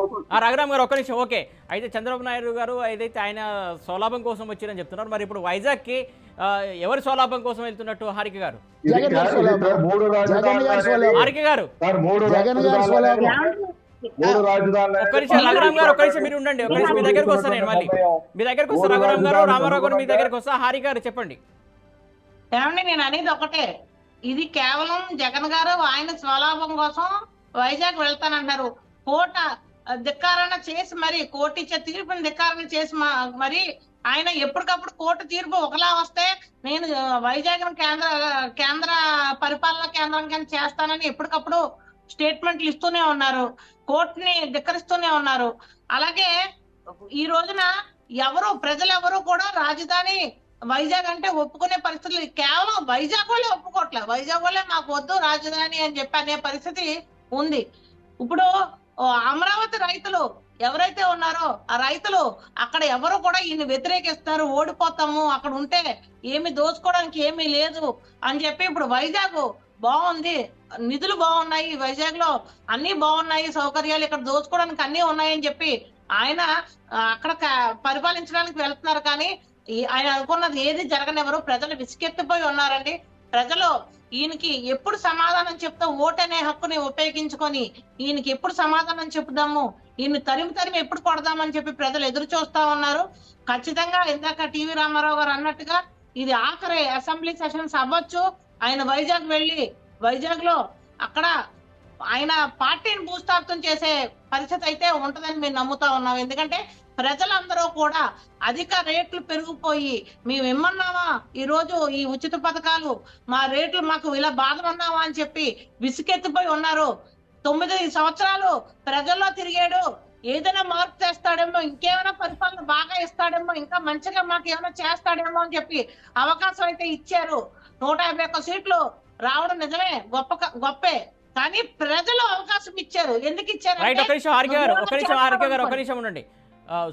రఘురామ్ గారు ఒక్క నిమిషం. ఓకే, అయితే చంద్రబాబు నాయుడు గారు ఏదైతే ఆయన స్వలాభం కోసం వచ్చారని చెప్తున్నారు, మరి ఇప్పుడు వైజాగ్ కి ఎవరి స్వలాభం కోసం వెళ్తున్నట్టు హారిక గారు? జగన్ గారు హారిక గారు జగన్ గారు స్వలాభం. మూడు రాజధానులు. ఒక్క నిమిషం రఘురామ్ గారు, ఒక్క నిమిషం మీరు ఉండండి. ఒక్క నిమిషం మీ దగ్గరకు వస్తాను నేను. మళ్ళీ మీ దగ్గరకు వస్తా. రఘురామ్ గారు, రామారావు గారు మీ దగ్గరకు వస్తా. హారిక గారు చెప్పండి. ఏమండి, నేను అనేది ఒకటే, ఇది కేవలం జగన్ గారు ఆయన స్వలాభం కోసం వైజాగ్ వెళ్తానంటున్నారు. కోట ధిక్కారణ చేసి మరి కోర్టు ఇచ్చే తీర్పుని ధిక్కారణ చేసి మరి ఆయన ఎప్పటికప్పుడు కోర్టు తీర్పు ఒకలా వస్తే నేను వైజాగ్ కేంద్ర పరిపాలనా కేంద్రం చేస్తానని ఎప్పటికప్పుడు స్టేట్మెంట్లు ఇస్తూనే ఉన్నారు, కోర్టుని ధిక్కరిస్తూనే ఉన్నారు. అలాగే ఈ రోజున ప్రజలెవరూ కూడా రాజధాని వైజాగ్ అంటే ఒప్పుకునే పరిస్థితులు కేవలం వైజాగ్ వాళ్ళే ఒప్పుకోవట్లేదు. వైజాగ్ వాళ్ళే మాకు వద్దు రాజధాని అని చెప్పి అనే పరిస్థితి ఉంది. ఇప్పుడు అమరావతి రైతులు ఎవరైతే ఉన్నారో ఆ రైతులు అక్కడ ఎవరు కూడా ఈయన వ్యతిరేకిస్తారు, ఓడిపోతాము, అక్కడ ఉంటే ఏమి దోచుకోవడానికి ఏమీ లేదు అని చెప్పి ఇప్పుడు వైజాగ్ బాగుంది, నిధులు బాగున్నాయి, వైజాగ్ లో అన్ని బాగున్నాయి, సౌకర్యాలు ఇక్కడ దోచుకోవడానికి అన్ని ఉన్నాయని చెప్పి ఆయన అక్కడ పరిపాలించడానికి వెళ్తున్నారు. కానీ ఆయన అనుకున్నది ఏది జరగనివ్వరు. ప్రజలు విసికెత్తిపోయి ఉన్నారండి. ప్రజలు ఈయనకి ఎప్పుడు సమాధానం చెప్తా ఓటనే హక్కుని ఉపయోగించుకొని ఈయనకి ఎప్పుడు సమాధానం చెప్దాము, ఈయన తరిమి ఎప్పుడు కొడదామని చెప్పి ప్రజలు ఎదురు చూస్తా ఉన్నారు. ఖచ్చితంగా ఇందాక టీవీ రామారావు గారు అన్నట్టుగా ఇది ఆఖరి అసెంబ్లీ సెషన్స్ అవ్వచ్చు. ఆయన వైజాగ్ వెళ్ళి వైజాగ్ లో అక్కడ ఆయన పార్టీని భూస్థాపితం చేసే పరిస్థితి అయితే ఉంటదని మేము నమ్ముతా ఉన్నాం. ఎందుకంటే ప్రజలందరూ కూడా అధిక రేట్లు పెరిగిపోయి మేము ఏమన్నావా ఈ రోజు ఈ ఉచిత పథకాలు మా రేట్లు మాకు ఇలా బాధలు ఉన్నావా అని చెప్పి విసుకెత్తిపోయి ఉన్నారు. 9 సంవత్సరాలు ప్రజల్లో తిరిగాడు, ఏదైనా మార్పు చేస్తాడేమో, ఇంకేమైనా పరిపాలన బాగా ఇస్తాడేమో, ఇంకా మంచిగా మాకు ఏమైనా చేస్తాడేమో అని చెప్పి అవకాశం అయితే ఇచ్చారు. 151 సీట్లు రావడం నిజమే, గొప్పే. కానీ ప్రజలు అవకాశం ఇచ్చారు. ఎందుకు ఇచ్చారు? ఒక నిమిషం ఉండండి.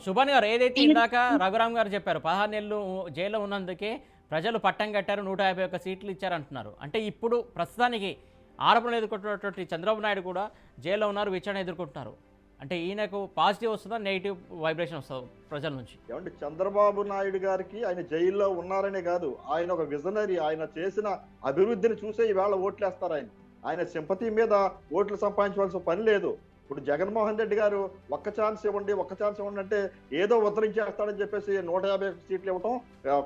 సుభాన్ గారు, ఏదైతే ఇందాక రఘురామ్ గారు చెప్పారు 16 నెలలు జైల్లో ఉన్నందుకే ప్రజలు పట్టం కట్టారు, 151 సీట్లు ఇచ్చారు అంటున్నారు. అంటే ఇప్పుడు ప్రస్తుతానికి ఆరోపణలు ఎదుర్కొంటున్నటువంటి చంద్రబాబు నాయుడు కూడా జైల్లో ఉన్నారు, విచారణ ఎదుర్కొంటున్నారు. అంటే ఈయనకు పాజిటివ్ వస్తుందా, నెగిటివ్ వైబ్రేషన్ వస్తుందా ప్రజల నుంచి? ఏమంటే చంద్రబాబు నాయుడు గారికి ఆయన జైల్లో ఉన్నారనే కాదు, ఆయన ఒక విజనరీ. ఆయన చేసిన అభివృద్ధిని చూసే ఈవేళ ఓట్లేస్తారు. ఆయన సింపతి మీద ఓట్లు సంపాదించవలసిన పని లేదు. ఇప్పుడు జగన్మోహన్ రెడ్డి గారు ఒక్క ఛాన్స్ ఇవ్వండి అంటే ఏదో ఉద్ధరించేస్తాడని చెప్పేసి 150 సీట్లు ఇవ్వటం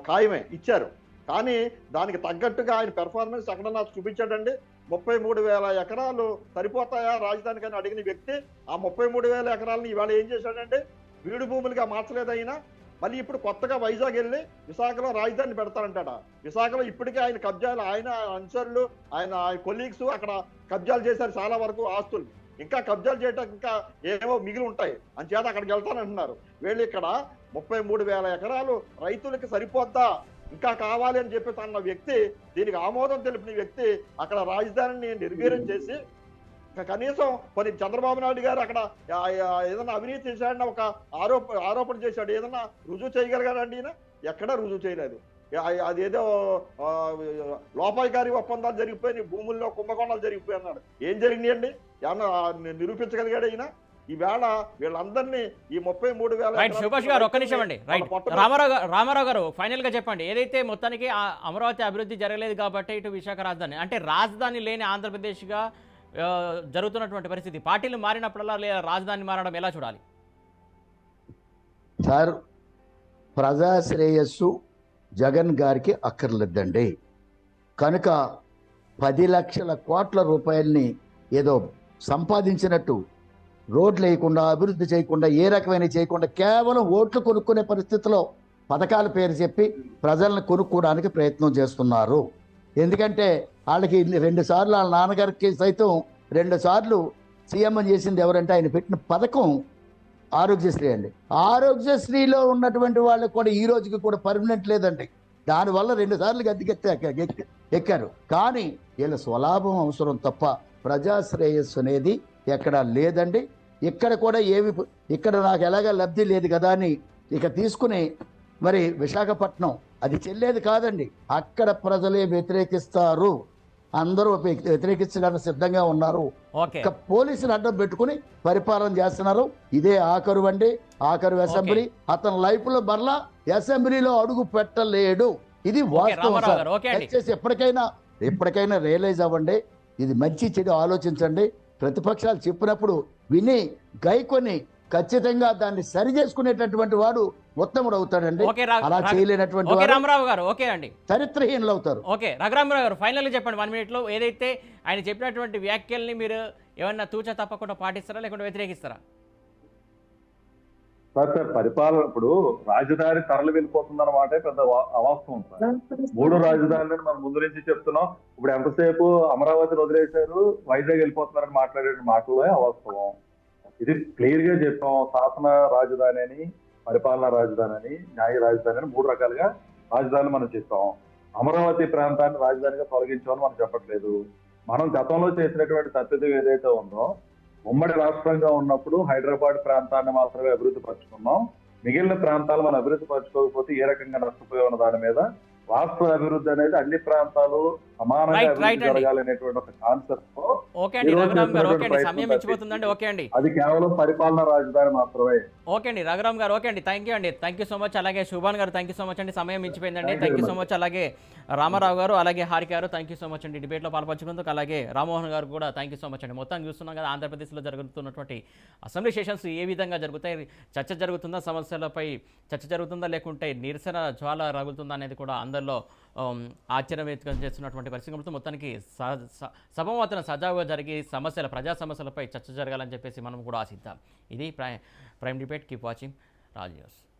ఖాయమే, ఇచ్చారు. కానీ దానికి తగ్గట్టుగా ఆయన పెర్ఫార్మెన్స్ ఎక్కడన్నా చూపించాడండి. 33,000 ఎకరాలు సరిపోతాయా రాజధానికి అని అడిగిన వ్యక్తి ఆ 33,000 ఎకరాలను ఇవాళ ఏం చేశాడంటే వీడు భూములుగా మార్చలేదు. అయినా మళ్ళీ ఇప్పుడు కొత్తగా వైజాగ్ వెళ్ళి విశాఖలో రాజధాని పెడతారంటాడ. విశాఖలో ఇప్పటికే ఆయన కబ్జాలు, ఆయన అనుచరులు, ఆయన కొలీగ్స్ అక్కడ కబ్జాలు చేశారు చాలా వరకు ఆస్తులు. ఇంకా కబ్జాలు చేయడానికి ఇంకా ఏవో మిగిలి ఉంటాయి, అంచేత అక్కడికి వెళ్తానంటున్నారు. వీళ్ళు ఇక్కడ 33,000 ఎకరాలు రైతులకి సరిపోద్దా, ఇంకా కావాలి అని చెప్పి అన్న వ్యక్తి, దీనికి ఆమోదం తెలిపిన వ్యక్తి అక్కడ రాజధానిని నిర్వీర్యం చేసి కనీసం కొన్ని చంద్రబాబు నాయుడు గారు అక్కడ ఏదైనా అవినీతి చేశాడని ఒక ఆరోపణ చేశాడు, ఏదన్నా రుజువు చేయగలిగాడండి? ఈయన ఎక్కడా రుజువు చేయలేదు. అదేదో లోపాయికారి ఒప్పందాలు జరిగిపోయి భూముల్లో కుంభకోణాలు జరిగిపోయి అన్నాడు. ఏం జరిగినాయండి? ఏమన్నా నిరూపించగలిగాడు ఈయన? ఈవేళ వీళ్ళందరినీ ఈ 33,000 రైట్ సుభాష్ గారు ఒక్క నిమిషం అండి. రైట్ రామారావు గారు ఫైనల్ గా చెప్పండి, ఏదైతే మొత్తానికి అమరావతి అభివృద్ధి జరగలేదు కాబట్టి ఇటు విశాఖ రాజధాని అంటే రాజధాని లేని ఆంధ్రప్రదేశ్గా జరుగుతున్నటువంటి పరిస్థితి, పార్టీలు మారినప్పుడల్లా లేదా రాజధాని మారడం ఎలా చూడాలి సార్? ప్రజా శ్రేయస్సు జగన్ గారికి అక్కర్లేదండి. కనుక 10 లక్షల కోట్ల రూపాయలని ఏదో సంపాదించినట్టు రోడ్లు వేయకుండా, అభివృద్ధి చేయకుండా, ఏ రకమైన చేయకుండా కేవలం ఓట్లు కొనుక్కునే పరిస్థితిలో పథకాల పేరు చెప్పి ప్రజలను కొనుక్కోవడానికి ప్రయత్నం చేస్తున్నారు. ఎందుకంటే వాళ్ళకి 2 సార్లు వాళ్ళ నాన్నగారికి సైతం 2 సార్లు సీఎం చేసింది ఎవరంటే ఆయన పెట్టిన పథకం ఆరోగ్యశ్రీ అండి. ఆరోగ్యశ్రీలో ఉన్నటువంటి వాళ్ళకి కూడా ఈ రోజుకి కూడా పర్మనెంట్ లేదండి. దానివల్ల 2 సార్లు ఎక్కారు. కానీ వీళ్ళ స్వలాభం అవసరం తప్ప ప్రజాశ్రేయస్సు అనేది ఎక్కడా లేదండి. ఇక్కడ కూడా ఇక్కడ నాకు ఎలాగా లబ్ధి లేదు కదా అని ఇక తీసుకుని మరి విశాఖపట్నం అది చెల్లేది కాదండి. అక్కడ ప్రజలే వ్యతిరేకిస్తారు, అందరూ వ్యతిరేకించడానికి సిద్ధంగా ఉన్నారు. పోలీసులు అడ్డం పెట్టుకుని పరిపాలన చేస్తున్నారు. ఇదే ఆఖరు అండి, ఆఖరు అసెంబ్లీ. అతని లైఫ్ లో మరలా అసెంబ్లీలో అడుగు పెట్టలేడు. ఇది వాస్తవం సార్. దయచేసి ఎప్పటికైనా రియలైజ్ అవ్వండి. ఇది మంచి చెడు ఆలోచించండి. ప్రతిపక్షాలు చెప్పినప్పుడు విని గైకొని ఖచ్చితంగా దాన్ని సరి చేసుకునేటటువంటి వాడు ఉత్తముడు అవుతాడండి. అలా చేయలేనటువంటి రామారావు గారు ఓకే అండి, చరిత్రహీనులు అవుతారు. ఓకే రఘురామరావు గారు ఫైనల్ చెప్పండి 1 minute లో, ఏదైతే ఆయన చెప్పినటువంటి వ్యాఖ్యల్ని మీరు ఏమన్నా తూచా తప్పకుండా పాటిస్తారా లేకుంటే వ్యతిరేకిస్తారా? సార్ పరిపాలన ఇప్పుడు రాజధాని తరలి వెళ్ళిపోతుందన్నమాట పెద్ద అవాస్తవం సార్. 3 రాజధానులను మనం ముందు నుంచి చెప్తున్నాం. ఇప్పుడు ఎంతసేపు అమరావతిని వదిలేశారు, వైజాగ్ వెళ్ళిపోతున్నారని మాట్లాడే మాటలే అవాస్తవం. ఇది క్లియర్ గా చెప్పాం. శాసన రాజధాని అని, పరిపాలనా రాజధాని అని, న్యాయ రాజధాని అని 3 రకాలుగా రాజధాని మనం చెప్పాం. అమరావతి ప్రాంతాన్ని రాజధానిగా తొలగించామని మనం చెప్పట్లేదు. మనం గతంలో చేసినటువంటి తప్పిదం ఏదైతే ఉందో, ఉమ్మడి రాష్ట్రంగా ఉన్నప్పుడు హైదరాబాద్ ప్రాంతాన్ని మాత్రమే అభివృద్ధి పరుచుకున్నాం. మిగిలిన ప్రాంతాలు మనం అభివృద్ధి పరచుకోకపోతే ఏ రకంగా నష్టపోయి ఉన్న దాని మీద రాష్ట్ర అభివృద్ధి అనేది అన్ని ప్రాంతాలు సమానంగా అభివృద్ధి జరగాలనేటువంటి ఒక కాన్సెప్ట్ అది కేవలం పరిపాలనా రాజధాని మాత్రమే. ఓకే అండి రఘురామ్ గారు, ఓకే అండి, థ్యాంక్ యూ సో మచ్. అలాగే శుభాన్ గారు థ్యాంక్ యూ సో మచ్ అండి, సమయం మించిపోయిందండి. Thank you so much. అలాగే రామారావు గారు, అలాగే హారిక గారు థ్యాంక్ యూ సో మచ్ అండి డిబేట్లో పాల్పంచుకున్నందుకు. అలాగే రామ్మోహన్ గారు కూడా థ్యాంక్ యూ సో మచ్ అండి. మొత్తం చూస్తున్నాం కదా ఆంధ్రప్రదేశ్లో జరుగుతున్నటువంటి అసెంబ్లీ సెషన్స్ ఏ విధంగా జరుగుతాయి, చర్చ జరుగుతుందా, సమస్యలపై చర్చ జరుగుతుందా, లేకుంటే నిరసన జ్వాల రగులుతుందా అనేది కూడా అందరిలో ఆశ్చర్యం వ్యక్తం చేస్తున్నటువంటి పరిస్థితి. మొత్తానికి సభావాదన సజావుగా జరిగి ప్రజా సమస్యలపై చర్చ జరగాలని చెప్పేసి మనం కూడా ఆశిద్దాం. ఇది prime debate. Keep watching Raj news.